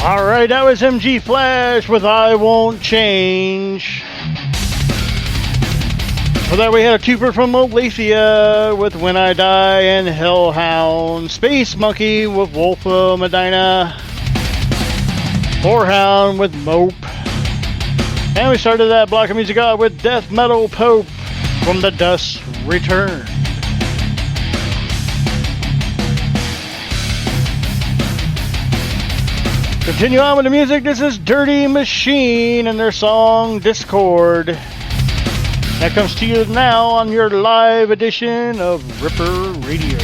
Alright, that was MG Flash with I Won't Change. For that we had a twofer from OLATHIA with When I Die and HOREHOUND. Space Monkey with Wolfa Medina. HOREHOUND with Mope. And we started that block of music out with Death Metal Pope from The Dust Return. Continue on with the music. This is Dirty Machine and their song Discord. That comes to you now on your live edition of Ripper Radio.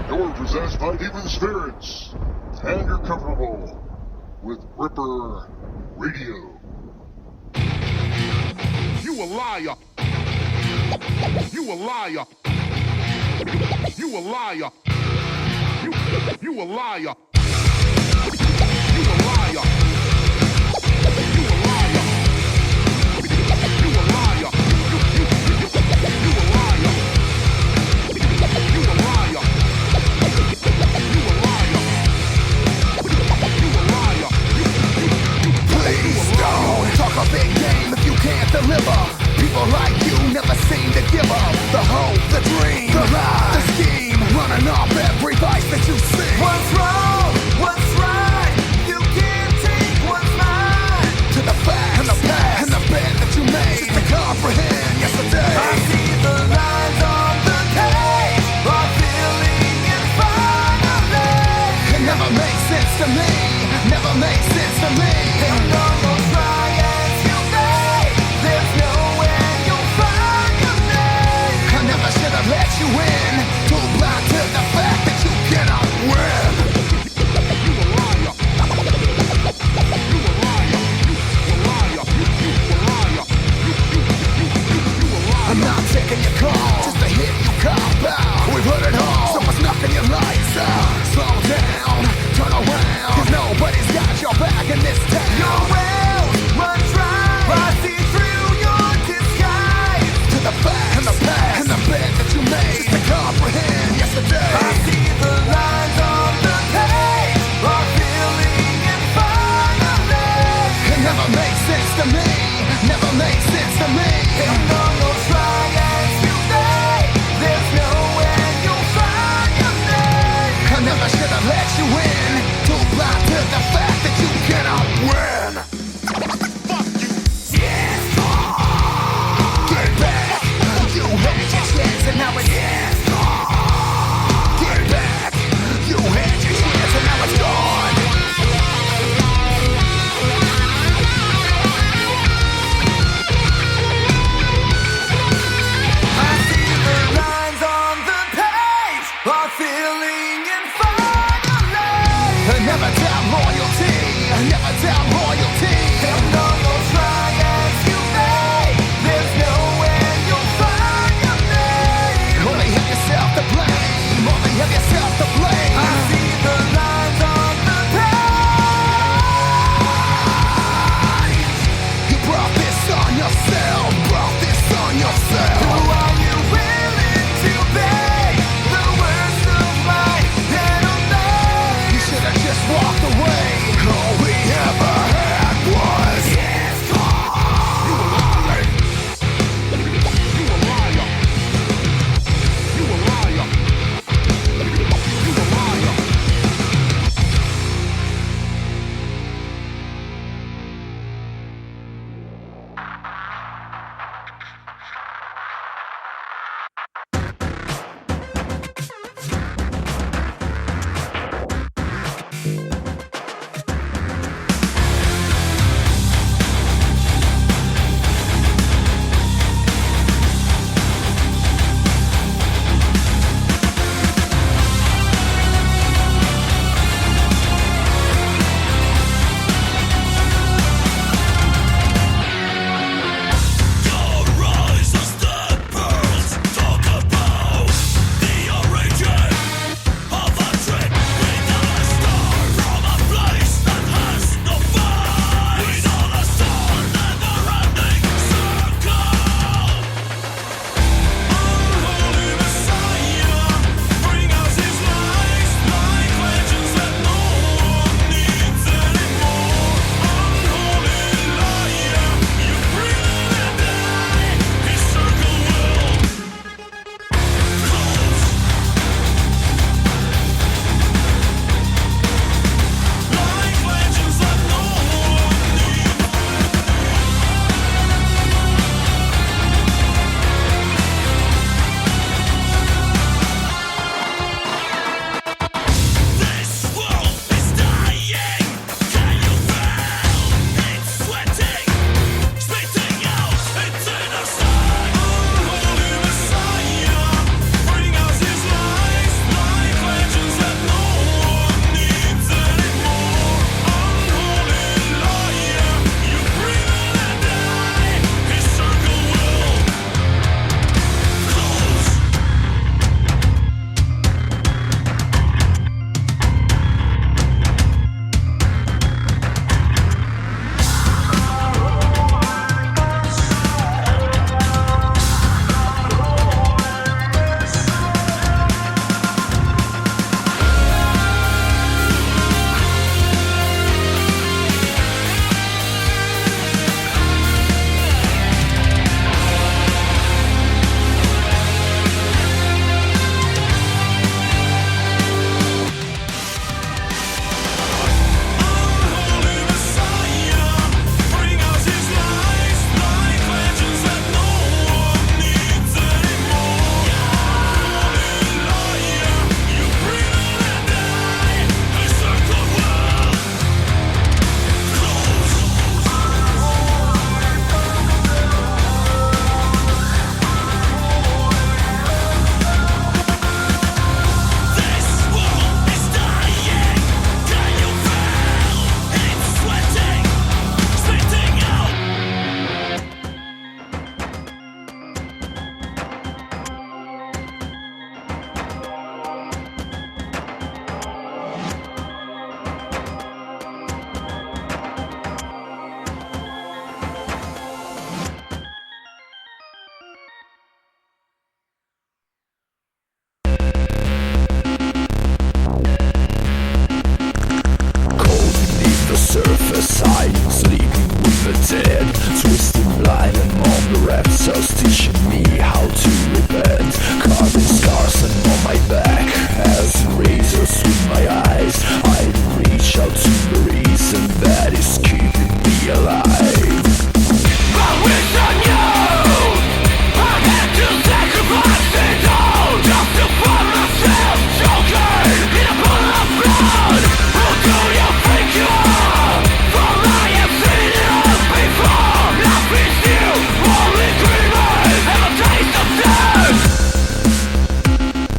You're possessed by demon spirits, and you're comfortable with Ripper Radio. You a liar. You a liar. You a liar. You a liar. You a liar. You a liar. You a liar. You a liar. You a liar. You a liar. You a liar. Please don't talk a big game if you can't deliver. People like you never seem to give up. The hope, the dream, the lie, the scheme, running off you in, too blind to the fact that you cannot win. I'm not taking your call, just to hit you cop out. We've heard it all, someone's knocking your lights out. Slow down, turn around, cause nobody's got your back in this town. Your wells run dry, I see through your disguise. To the fact, and the past, and the bed that you made, just to comprehend yesterday. I see the lines on the page, are filling in finally. It never makes sense to me, never makes sense to me. And on those triangles you made, there's nowhere you'll find your name. I never should have let you in, too blind to the fact that you cannot win. Fuck you. Yes. Get back. You had your chance and now it's yes. Get back. You had your chance and now it's gone. I see the lines on the page are filling in finally. Never doubt loyalty, never doubt loyalty. And on those triangles you made, there's nowhere you'll find your name. Only have yourself to blame, only have yourself to blame. I see the lines on the page. You brought this on yourself, brought this on yourself. Who are you willing to pay the worst of my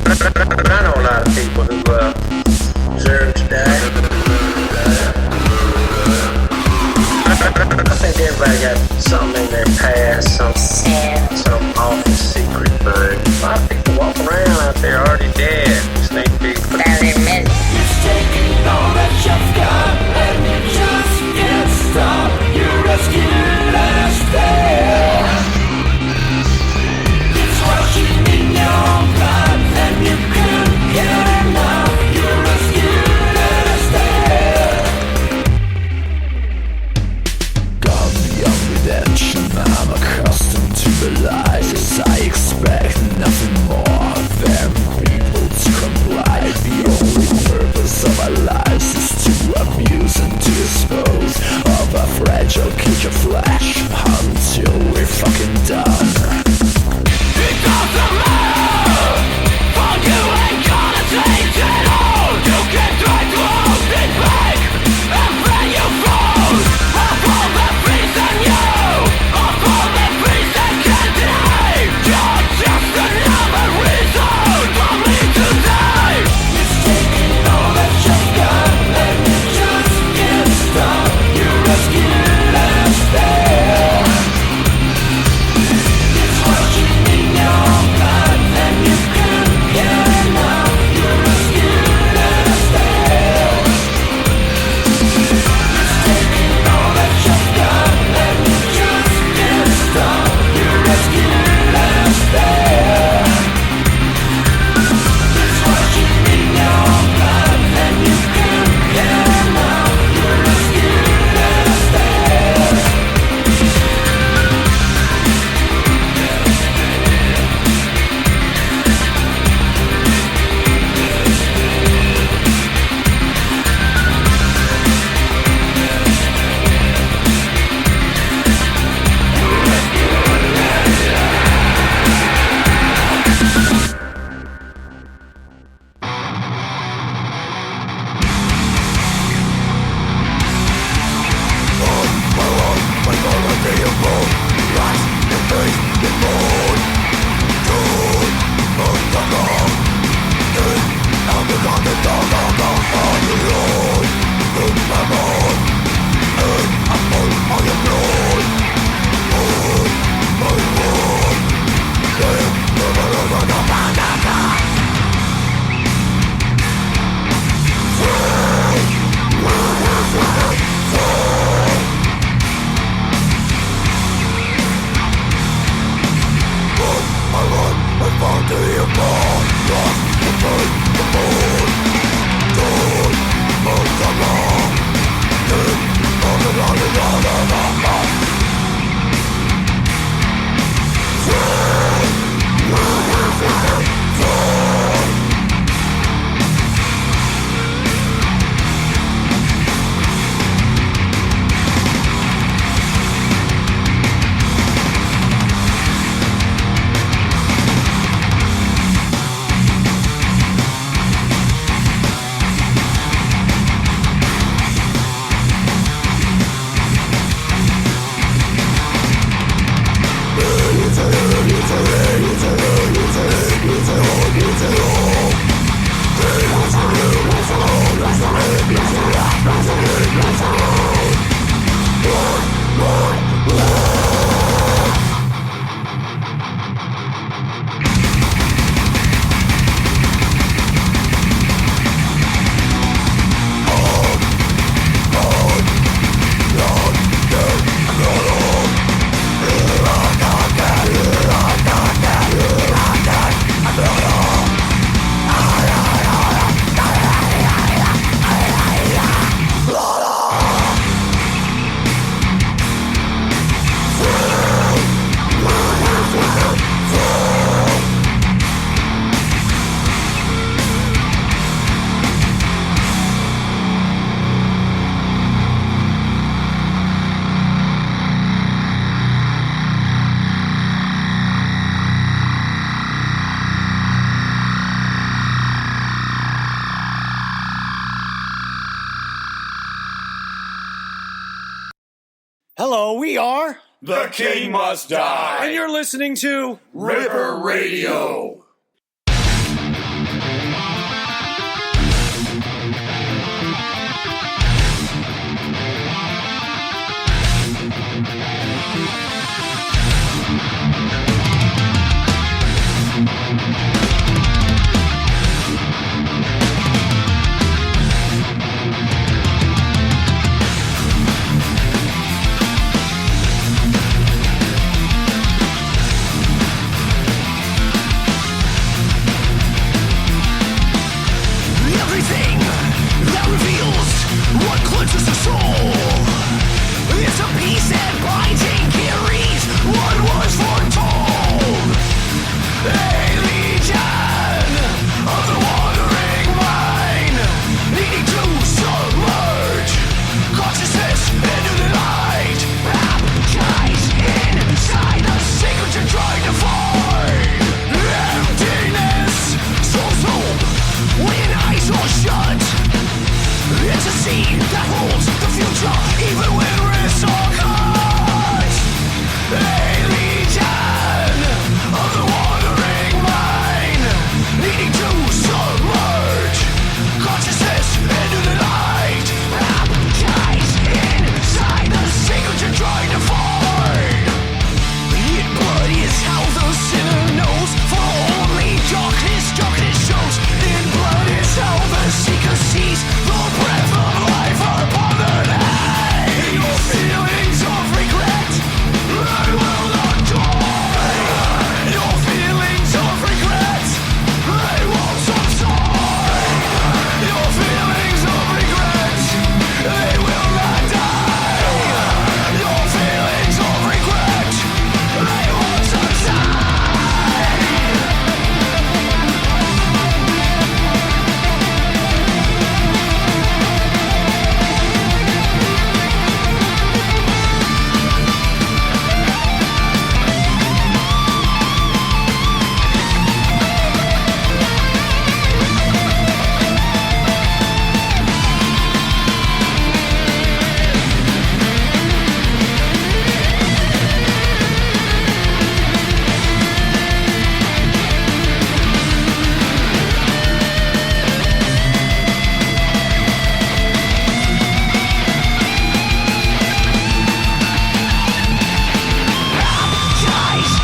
I know a lot of people who deserve to die. I think everybody got something in their past, some awful secret thing. A lot of people walk around out there already dead. Just need to be admitted. It's taking all that you've got and you just can't stop. You're rescued as there. It's rushing in your blood and you can't get enough. You're rescued as there. God beyond redemption, I'm accustomed to the lies. Yes, I expect nothing more than people to comply. The only purpose of our lives is to abuse and to dispose of a fragile cage of flesh until we're fucking done. Because of love, for you ain't gonna take it all. You can try to hold it back, and then you fall. Of all the reason you, of all the reason can't deny. You're just another reason for me to die. It's taking all that you've got, and you just can't stop. You're rescued as there. It's rushing in your blood, and you can't get enough. You're rescued as there. It's taking all that you've got, and you just can't stop. You're rescued as there. It's rushing in your blood, and you can't get enough. You're rescued as there. Hello, we are The King Must Die. And you're listening to Ripper Radio. that holds the future, even when risks are cut. A legion of the wandering mind, needing to submerge consciousness into the light. Baptized inside the secret you're trying to find. In blood is how the sinner knows, for only darkness shows. In blood is how the seeker sees the breath of life upon their head. Your feelings of regret, I will not die. Your feelings of regret, they won't subside. Your feelings of regret, they will not die. Your feelings of regret, they won't subside. Baptized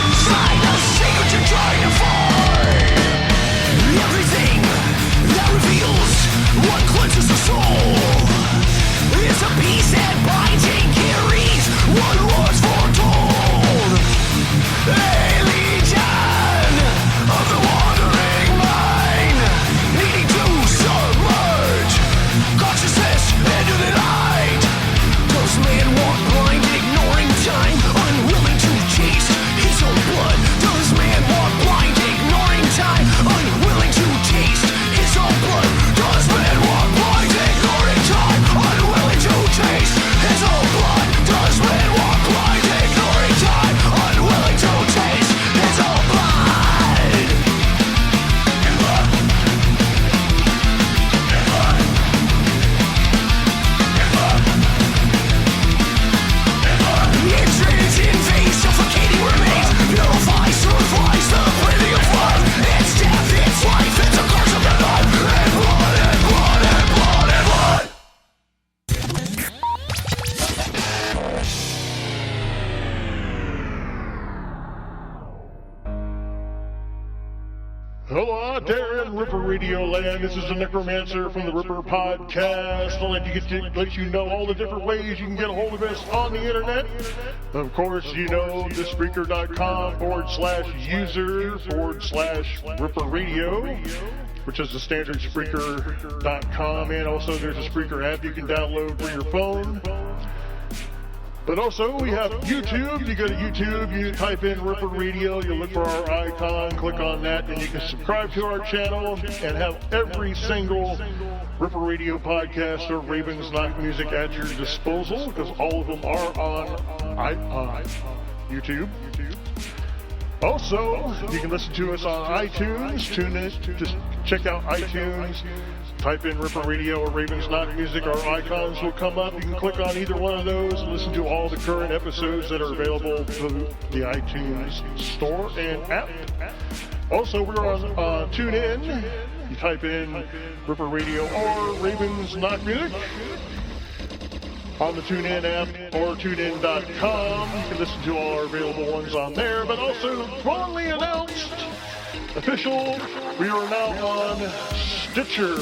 inside the secret you're trying to find. Everything that reveals what cleanses the soul is a peace that binds and carries what was foretold. A legion of the wandering mind, needing to submerge consciousness into the light. Does man walk blind, ignoring time, unwilling to taste his own blood? Does man walk blind, ignoring time, unwilling to taste his own blood? Does man walk blind, ignoring time, unwilling to taste his own blood? Does man walk blind, ignoring time, unwilling to taste his own blood? Intrudes invades, suffocating remains, purifies, survives the breathing of life. It's death, it's life, it's a curse of the night. And blood, and blood, and blood, and blood. Hello out there in Ripper Radio Land. This is the Necromancer from the Ripper Podcast. I'll let you know all the different ways you can get a hold of us on the internet. Of course, you know, thespreaker.com/user/Ripper Radio, which is the standard Spreaker.com, and also there's a Spreaker app you can download for your phone. But also, we have YouTube. You go to YouTube, you type in Ripper Radio, you look for our icon, click on that, and you can subscribe to our channel and have every single Ripper Radio podcast or Raven's Night Music at your disposal, because all of them are on YouTube. Also, you can listen to us on iTunes. Tune in, just check out iTunes. Type in Ripper Radio or Raven's Night Music. Our icons will come up. You can click on either one of those and listen to all the current episodes that are available through the iTunes store and app. Also, we're on TuneIn. You type in Ripper Radio or Raven's Night Music on the TuneIn app or TuneIn.com. You can listen to all our available ones on there. But also, wrongly announced, official, we are now on Stitcher.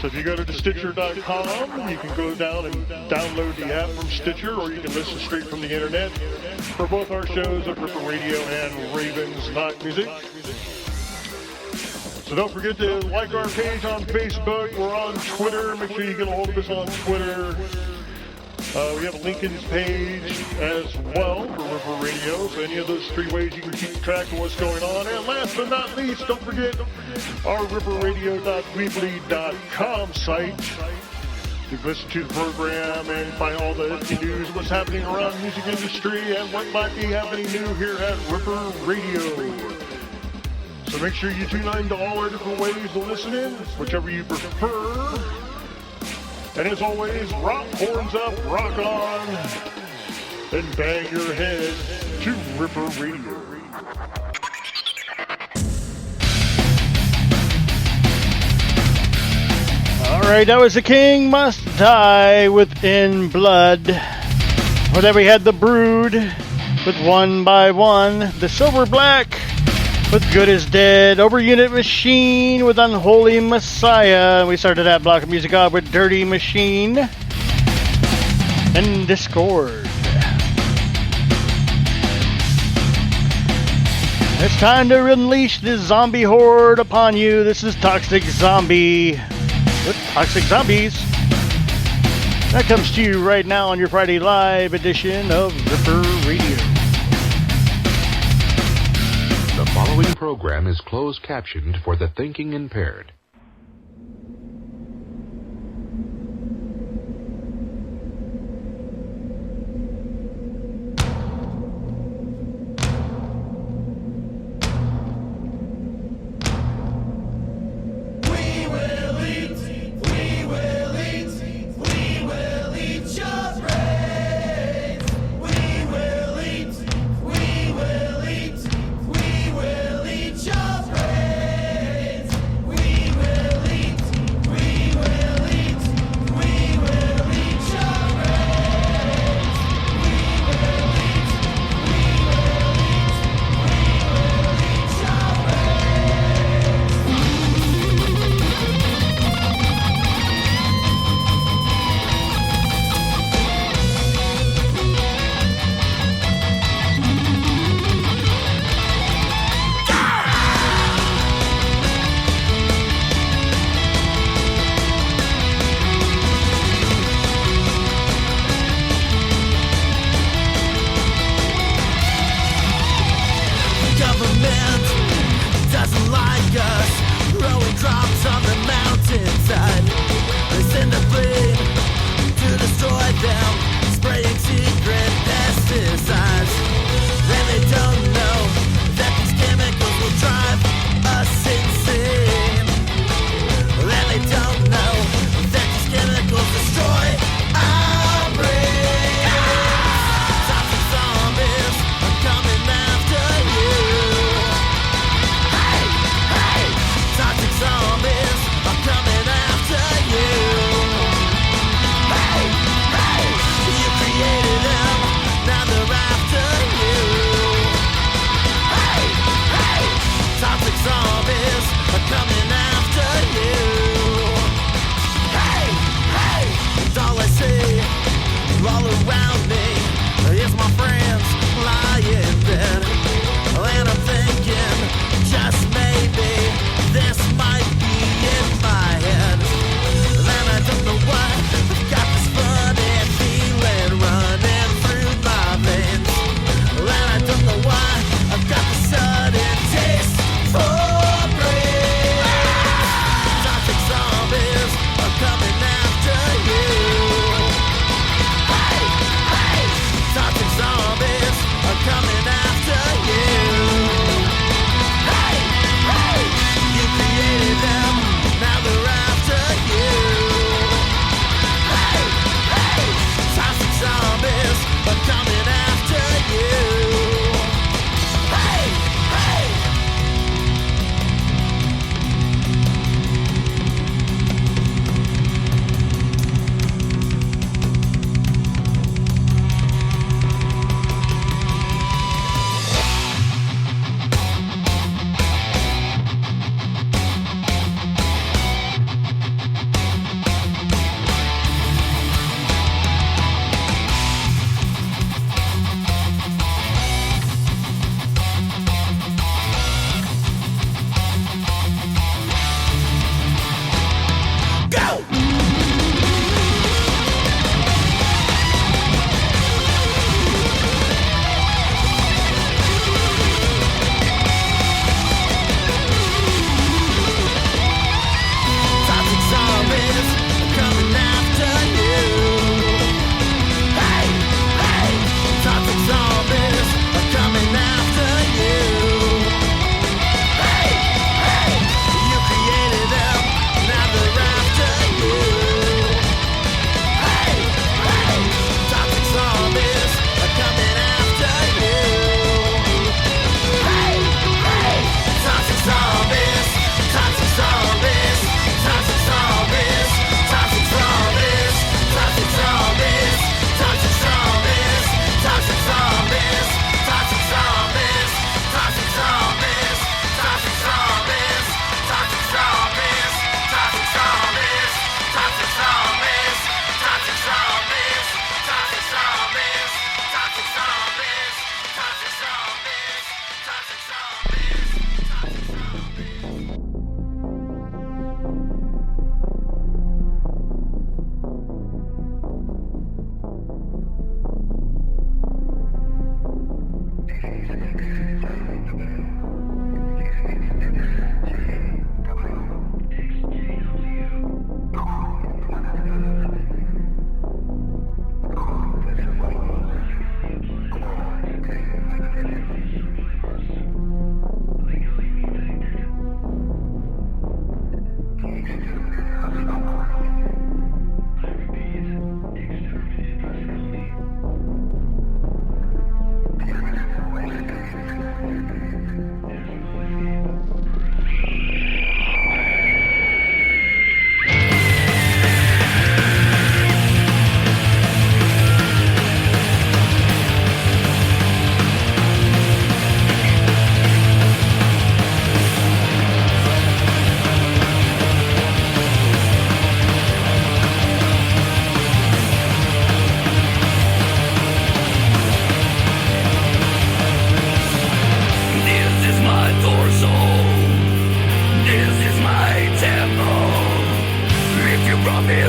So if you go to Stitcher.com, you can go down and download the app from Stitcher, or you can listen straight from the internet for both our shows at Ripper Radio and Raven's Night Music. So don't forget to like our page on Facebook. We're on Twitter. Make sure you get a hold of us on Twitter. We have a Lincoln's page as well for Ripper Radio. So any of those three ways you can keep track of what's going on. And last but not least, don't forget our ripperradio.weebly.com site. You can listen to the program and find all the news, what's happening around the music industry, and what might be happening new here at Ripper Radio. So make sure you tune in to all our different ways to listen in, whichever you prefer. And as always, rock horns up, rock on, and bang your head to Ripper Radio. Alright, that was The King Must Die with In Blood. Before that we had The Brood with One by One. The Silverblack with Good Is Dead. OVERUNIT Machine with Unholy Messiah. We started that block of music off with Dirty Machine and Discord. It's time to unleash the zombie horde upon you. This is Toxic Zombie with Toxic Zombies. That comes to you right now on your Friday live edition of Ripper Radio. The following program is closed captioned for the thinking impaired. We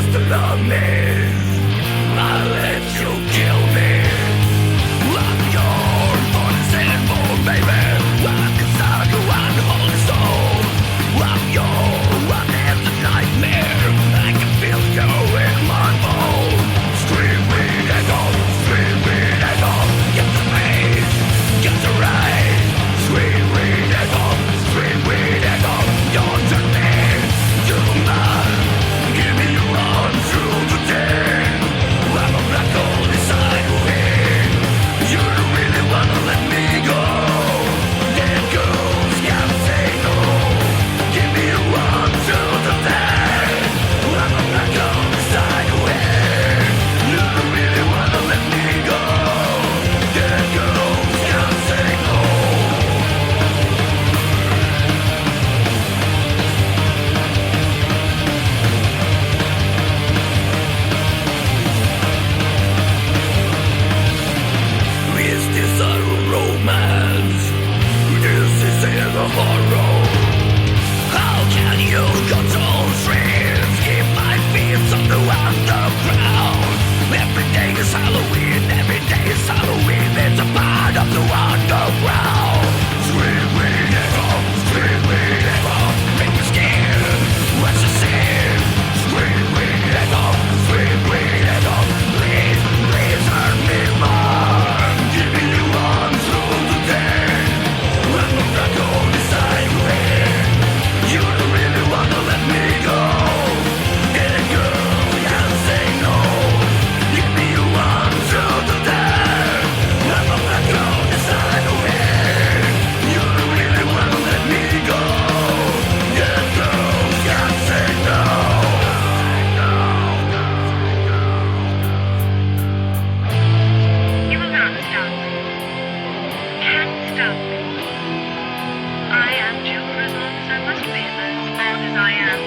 used to love me, I let you kill me. I'm your innocent born baby. I'm inside your unholy soul. I'm your unending nightmare. I can feel you in my bones. Screaming echo, get the pain, get the rain. Screaming echo, you're to me, you're mine. Give me your arm through the day. I'm a black hole inside your head. You don't really wanna let me go. Dead girls can't say no. Give me your arm through the day. I'm a black hole inside your head. You don't really wanna let me go. Dead girls can't say no. Is this a romance? This is a horror. How can you control trends? Keep my feet on the underground. Every day is Halloween, every day is Halloween. It's a part of the underground. Screaming echo, make me scared. What's the sin? Screaming echo, please hurt me more. Give me your arm through the day. I'm a black hole inside your head. You don't really wanna let me go. Get a girl, can't say no. Give me your arm through the day. I'm a black hole inside your head. You don't really wanna let me go. Get a girl, can't say no. You will not stop me. Can't stop me. I am you for as long as I must be, and as long as I am,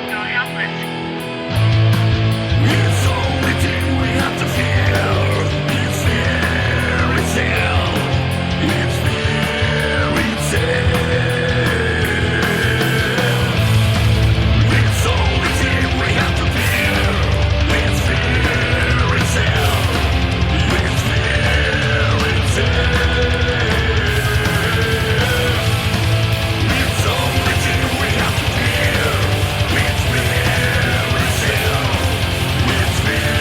you're helpless. It's the only thing we have to fear. It's fairy tale. It's fairy tale. It's the only thing we have to fear. It's fairy tale. It's fairy tale. It's the only thing we have to fear. It's fairy tale. It's fairy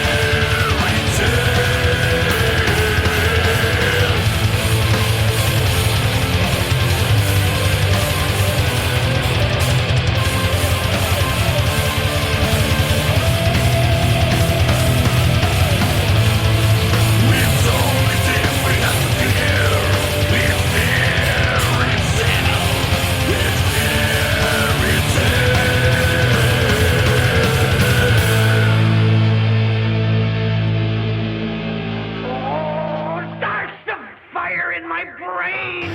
Starts the fire in my brain!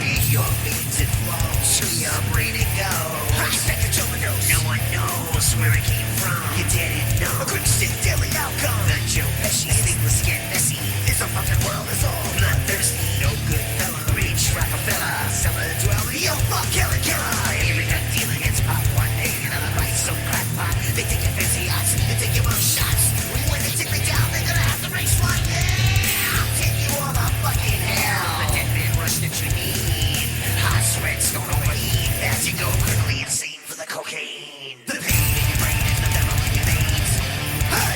Beat your beats and flows, so you're ready to go. Second overdose, no one knows where it came from. You didn't know. A quick stick daily outcome. Not Joe Pesci. Anything with skin messy. This a fucking world is all bloodthirsty. No good fella. Reach Rockefeller. Summer dweller. Yo, fuck, killer. Every gun dealer gets popped one day. Another bite, so crackpot. They take your fancy odds. They take your most shots. When they take me down, they're gonna have to race one. Yeah, I'll take you all the fucking hell. The dead man rush that you need. Hot sweats don't overheat. As you go quickly insane for the cocaine. The pain in your brain is the devil in your veins. Hey!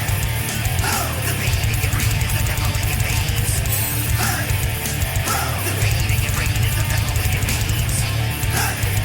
Oh! The pain in your brain is the devil in your veins. Hey! Oh! The pain in your brain is the devil in your veins. Hey!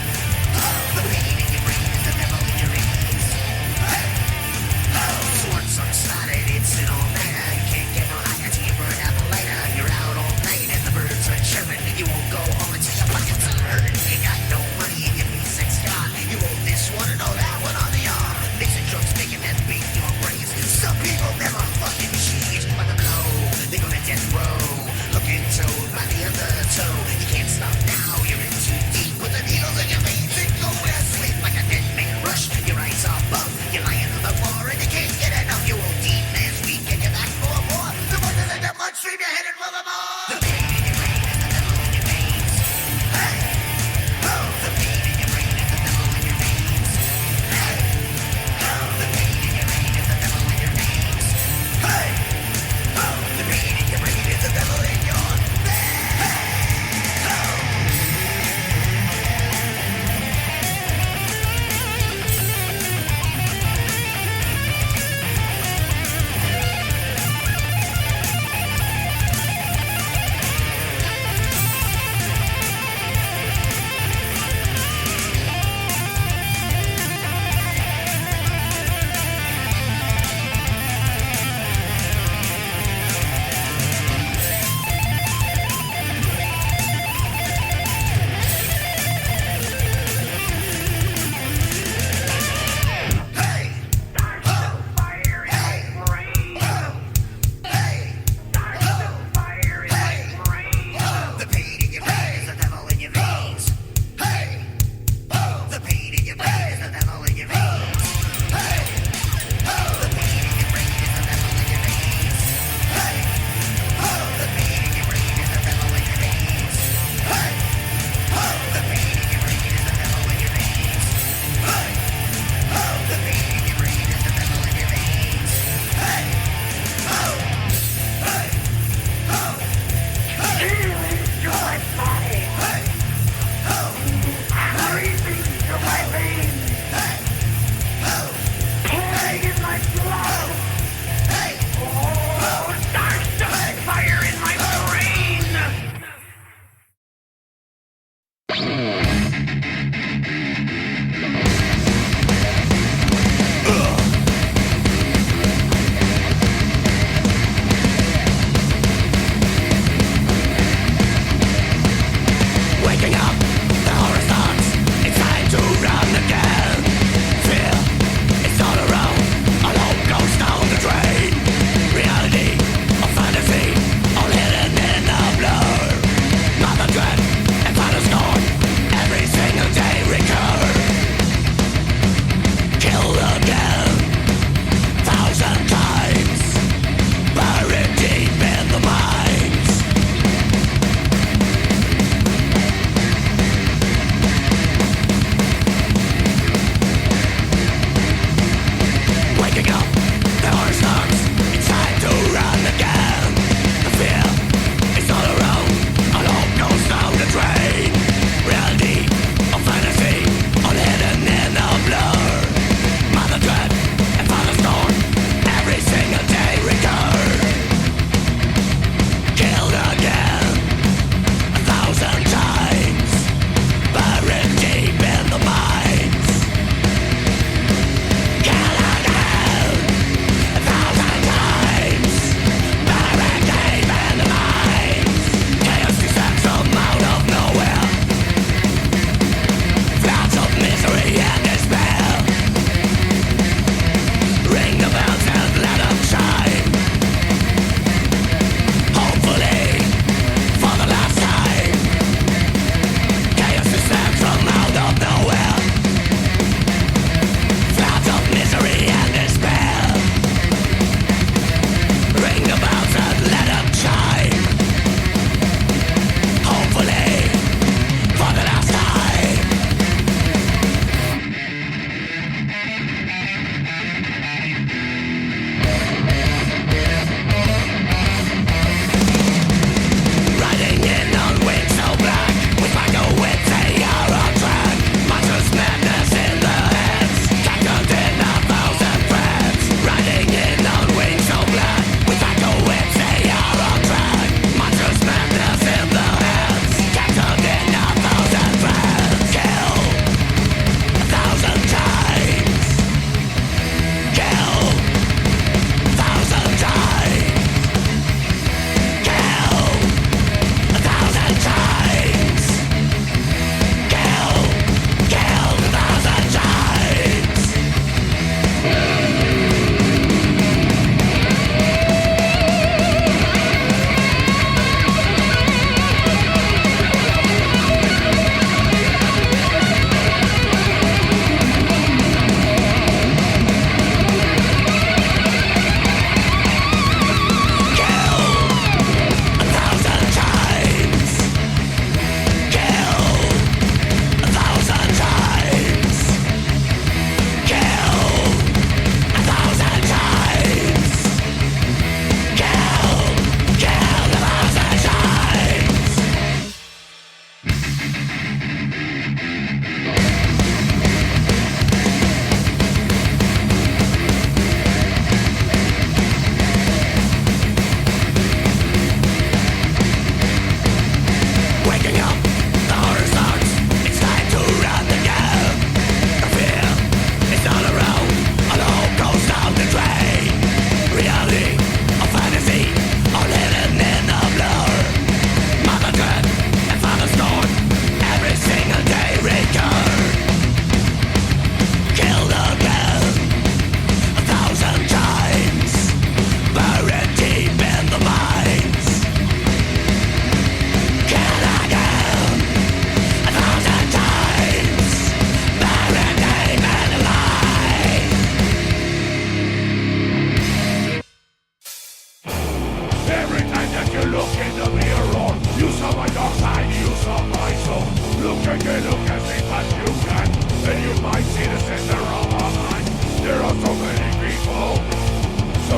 take a look and see what you can, and you might see the center of our mind. There are so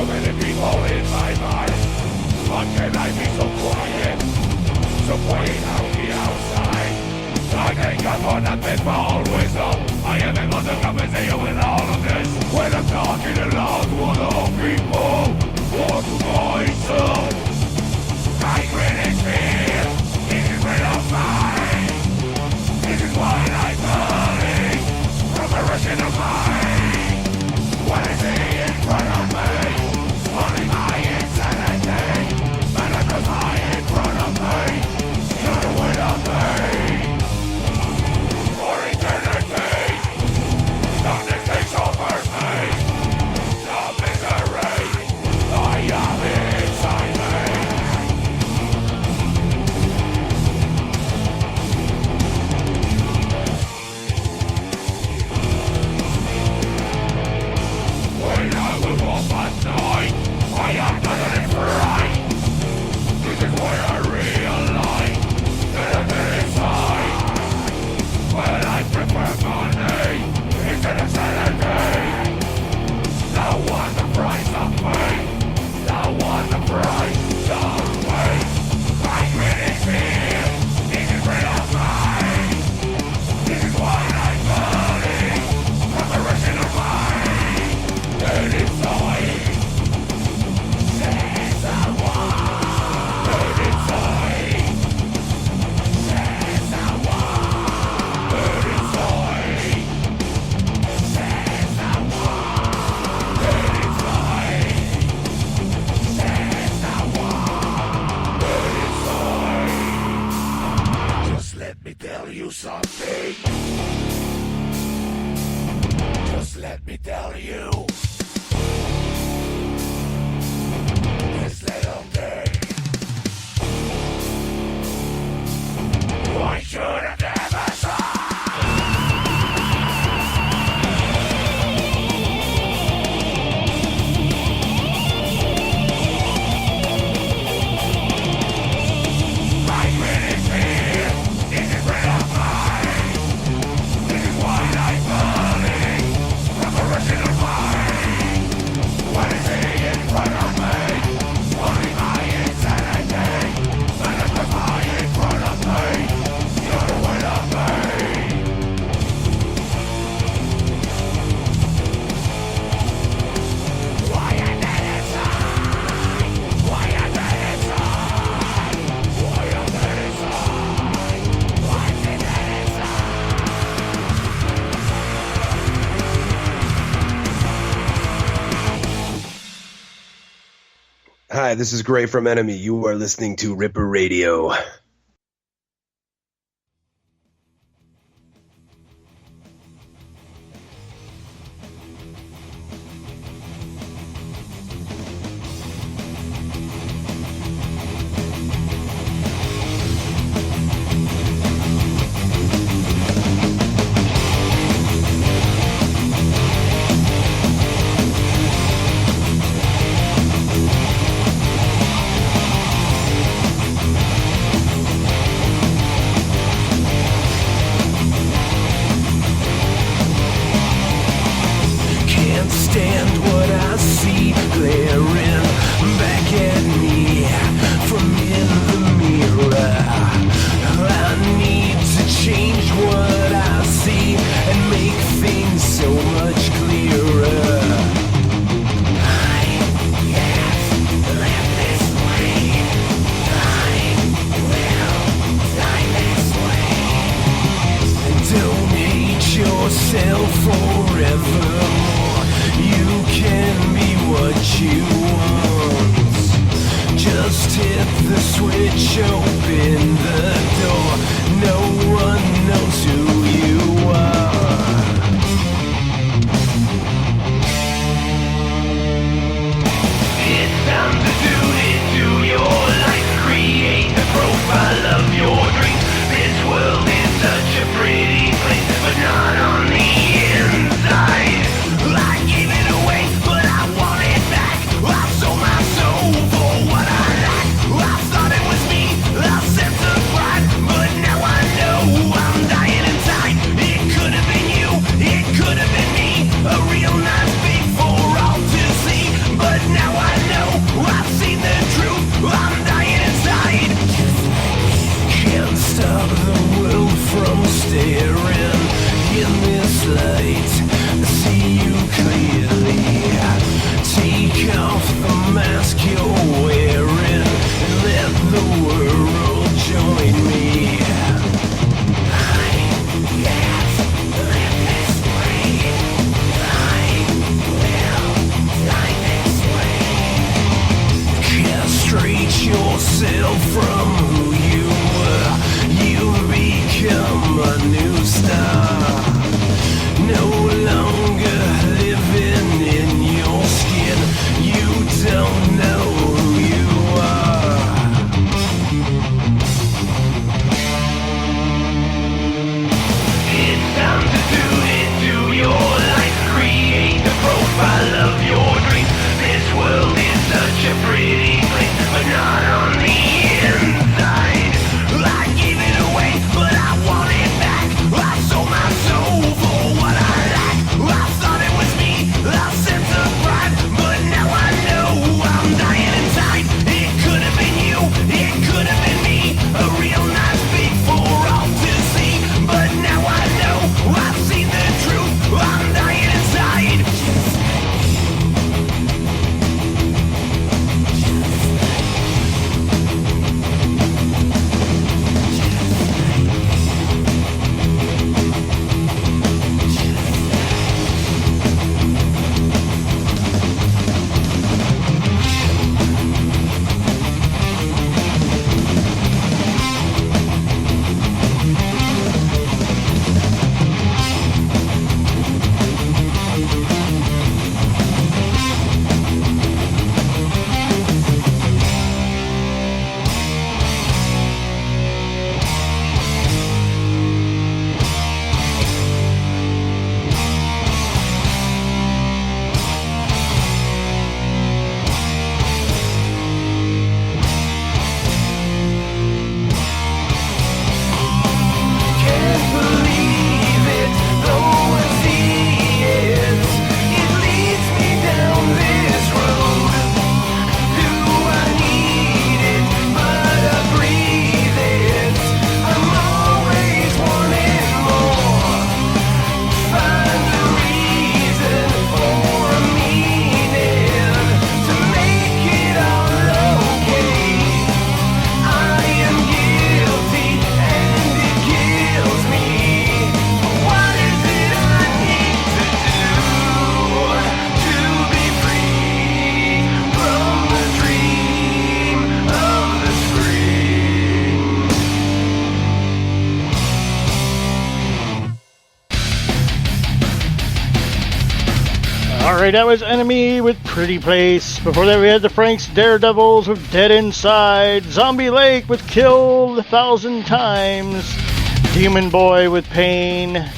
many people in my mind. How can I be so quiet? So quiet out the outside. I thank God for nothing but all wisdom. I am able to compensate with all of this. When I'm talking aloud to other people, or to myself, my greatest fear is rid of mine. This is why I'm burning from a rushing of mine. What I see in front of me, only my insanity. Man, I cause I in front of me, you're the way of me. For eternity, darkness takes over me. The misery I am inside me. When I will walk at night, I am not in fright. This is why I realize that I've been inside. Well, I prefer money instead of sanity. Now what's the price of me? Now what's the price of me? My greatest fear is rid of mine. This is why I'm burning from the rushing of mine. And inside, says someone. And inside, says someone. And inside, says someone. And inside, says someone. And inside, just let me tell you something. Just let me tell you. This little thing, I should have never tried. My greatest fear is rid of mine. This is why I'm burning from the rushing of mine. What is he in front of me? Only my insanity. Man, I put my in front of me. You're the way of me. Why am I inside? Why am I inside? Why am I inside? Why am I Hi, this is Gray from Enemy. You are listening to Ripper Radio. Can't stand what I see glaring back at me from in the mirror. I need to change what I see and make things so much clearer. I can't live this way. I will die this way. Don't hate yourself forevermore. You can be what you want. Just hit the switch, open the door. No one knows who you are. It's time to do it to your life. Create the profile of your dreams. This world is such a pretty place, but not on the inside. I gave it away, but I want it back. I sold my soul for what I lack. I thought it was me. I'm a new star. No longer living in your skin. You don't know who you are. It's time to tune into your life. Create the profile of your dreams. This world is such a pretty place, but not on the inside. I gave it away, but I want it back. I sold my soul for what I lack. I thought it was me, a sense of pride, but now I know I'm dying inside. It could have been you, it could have been me. A real nice big for all to see, but now I know I've seen the truth. I'm dying inside. Alright, that was Enemy with Pretty Place. Before that we had the Franks Daredevils with Dead Inside. Zombie Lake with Killed 1,000 Times. Demon Boy with Pain.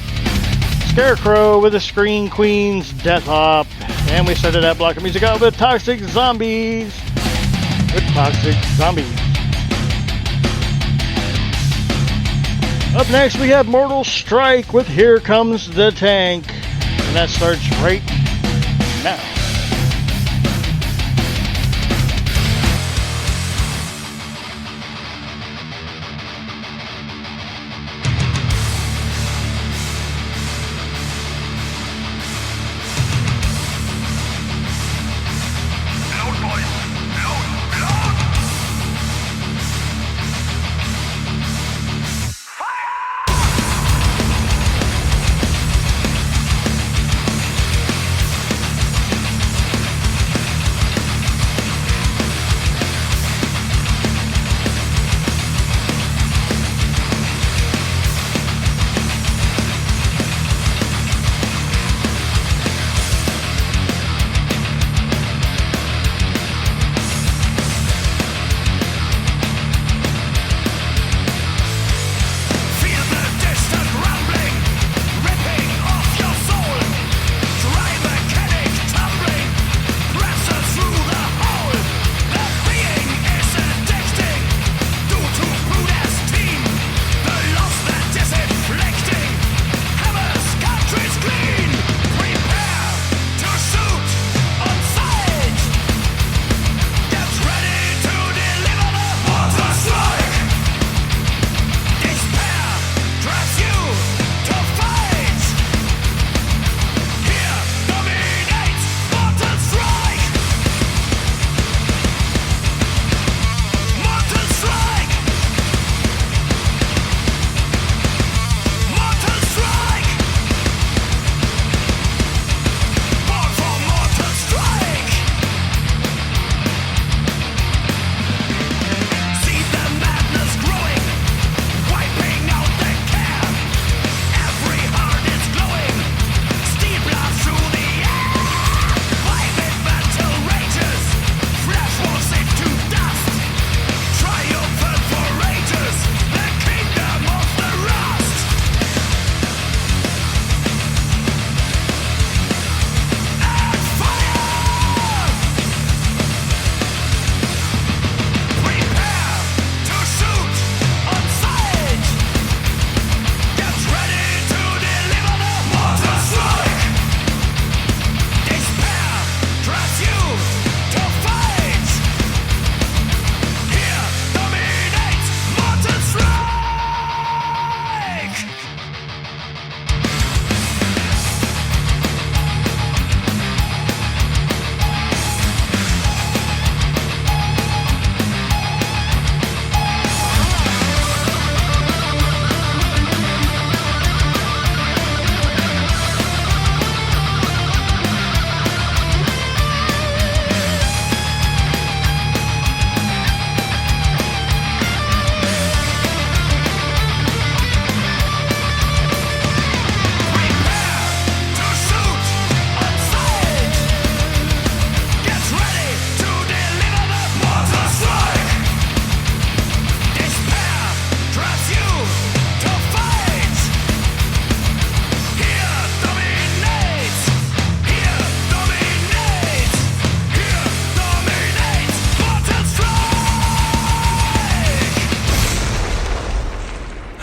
Scarecrow with the Screen Queen's Death Hop. And we started that block of music out with Toxic Zombies. With Toxic Zombies. Up next we have Mortal Strike with Here Comes the Tank. And that starts right now.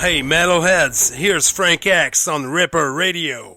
Hey, metalheads, here's Frank X on Ripper Radio.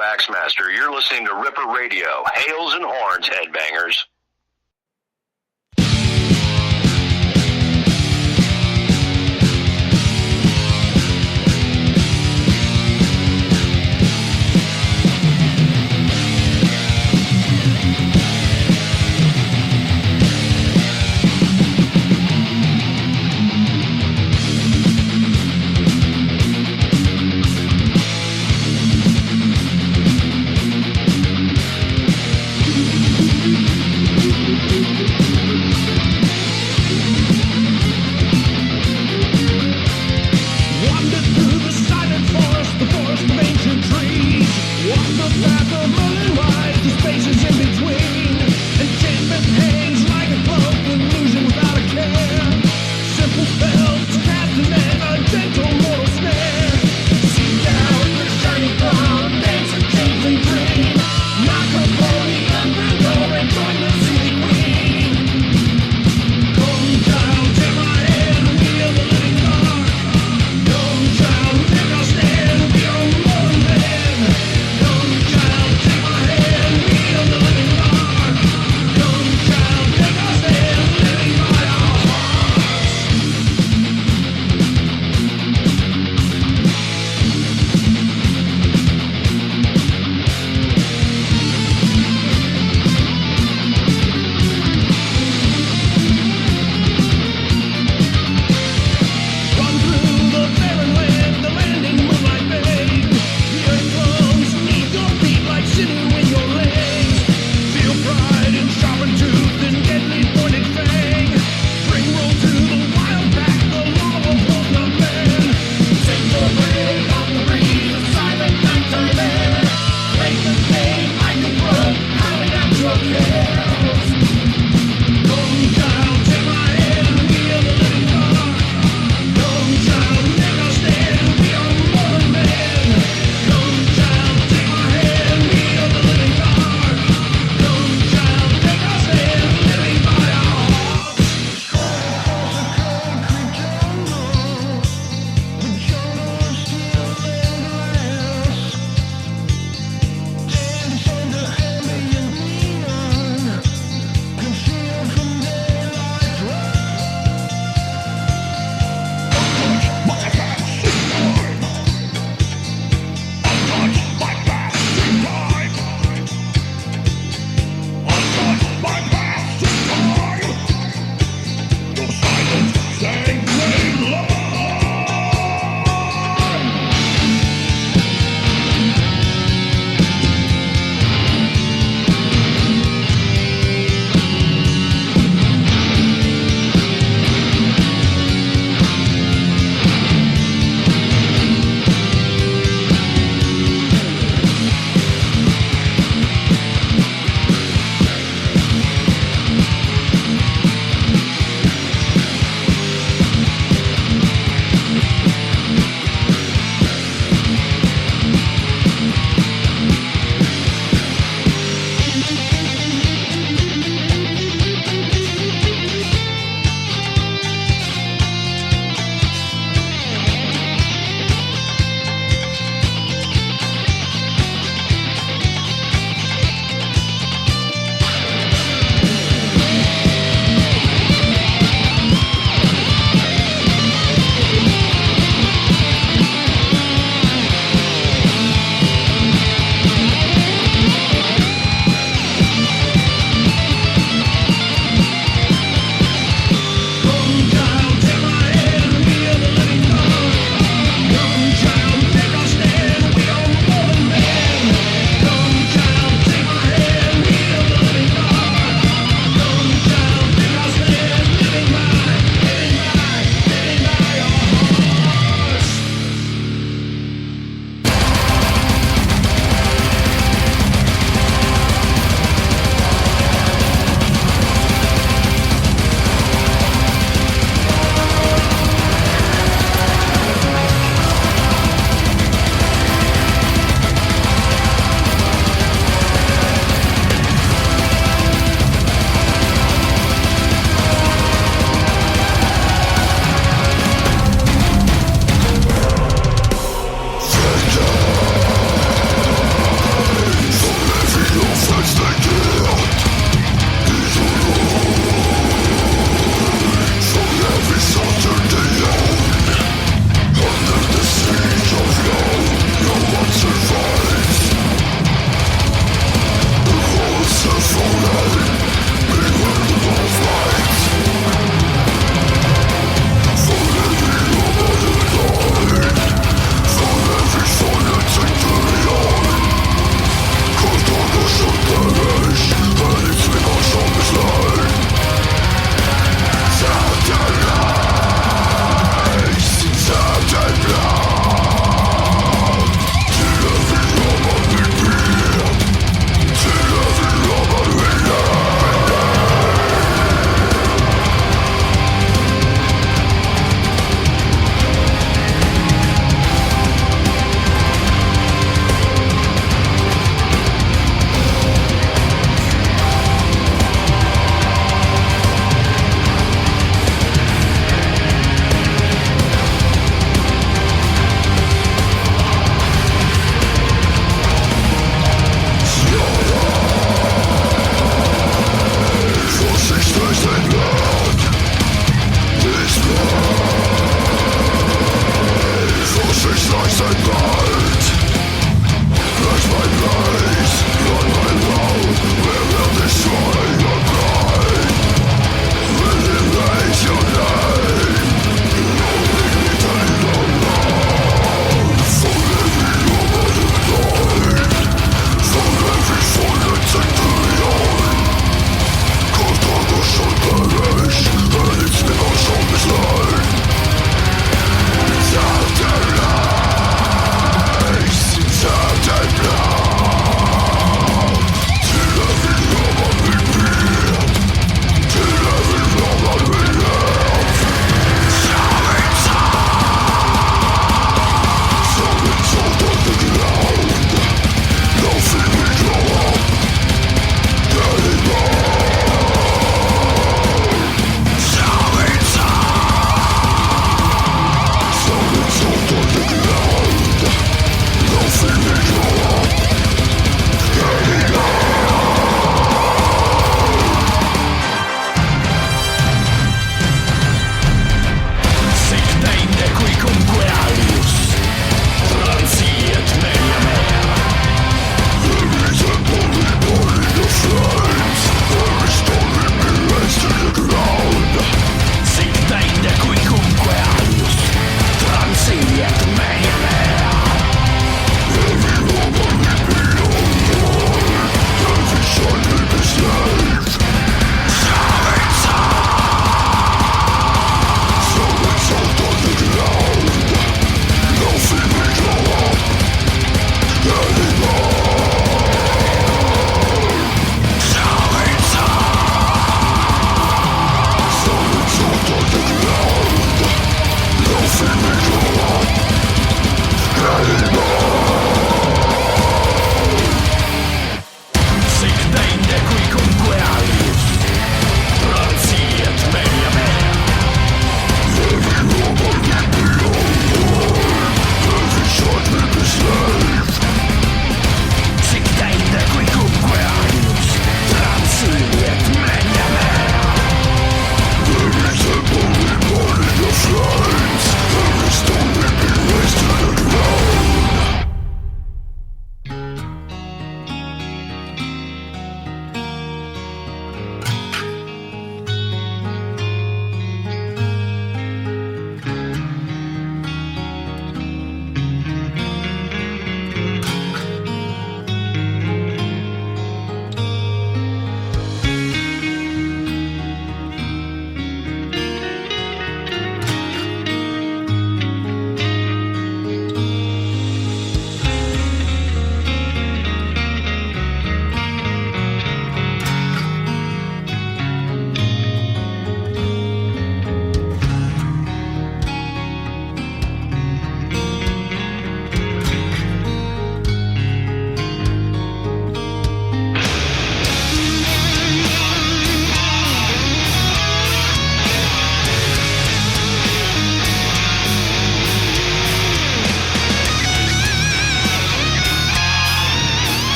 Axmaster. You're listening to Ripper Radio. Hails and horns, headbangers.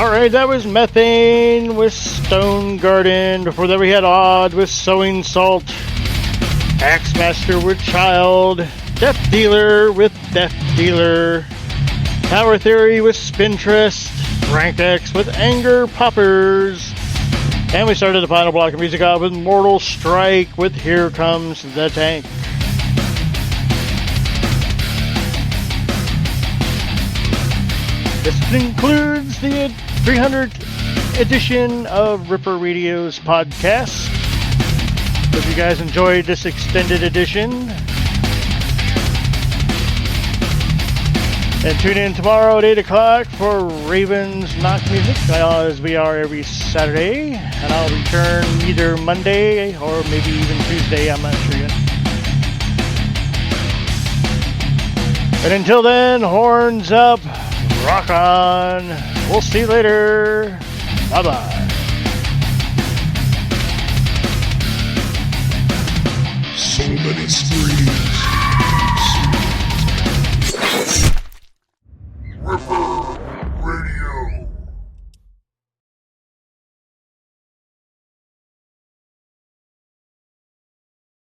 Alright, that was Methane with Stone Garden. Before that we had Odd with Sowing Salt. Axemaster with Child. Death Dealer with Death Dealer. Power Theory with Spintress. Frank X with Anger Poppers. And we started the final block of music off with Mortal Strike with Here Comes the Tank. This concludes the 300th edition of Ripper Radio's podcast. Hope you guys enjoyed this extended edition. And tune in tomorrow at 8 o'clock for Raven's Knock Music, as we are every Saturday. And I'll return either Monday or maybe even Tuesday, I'm not sure yet. And until then, horns up. Rock on. We'll see you later. Bye-bye. So many screams.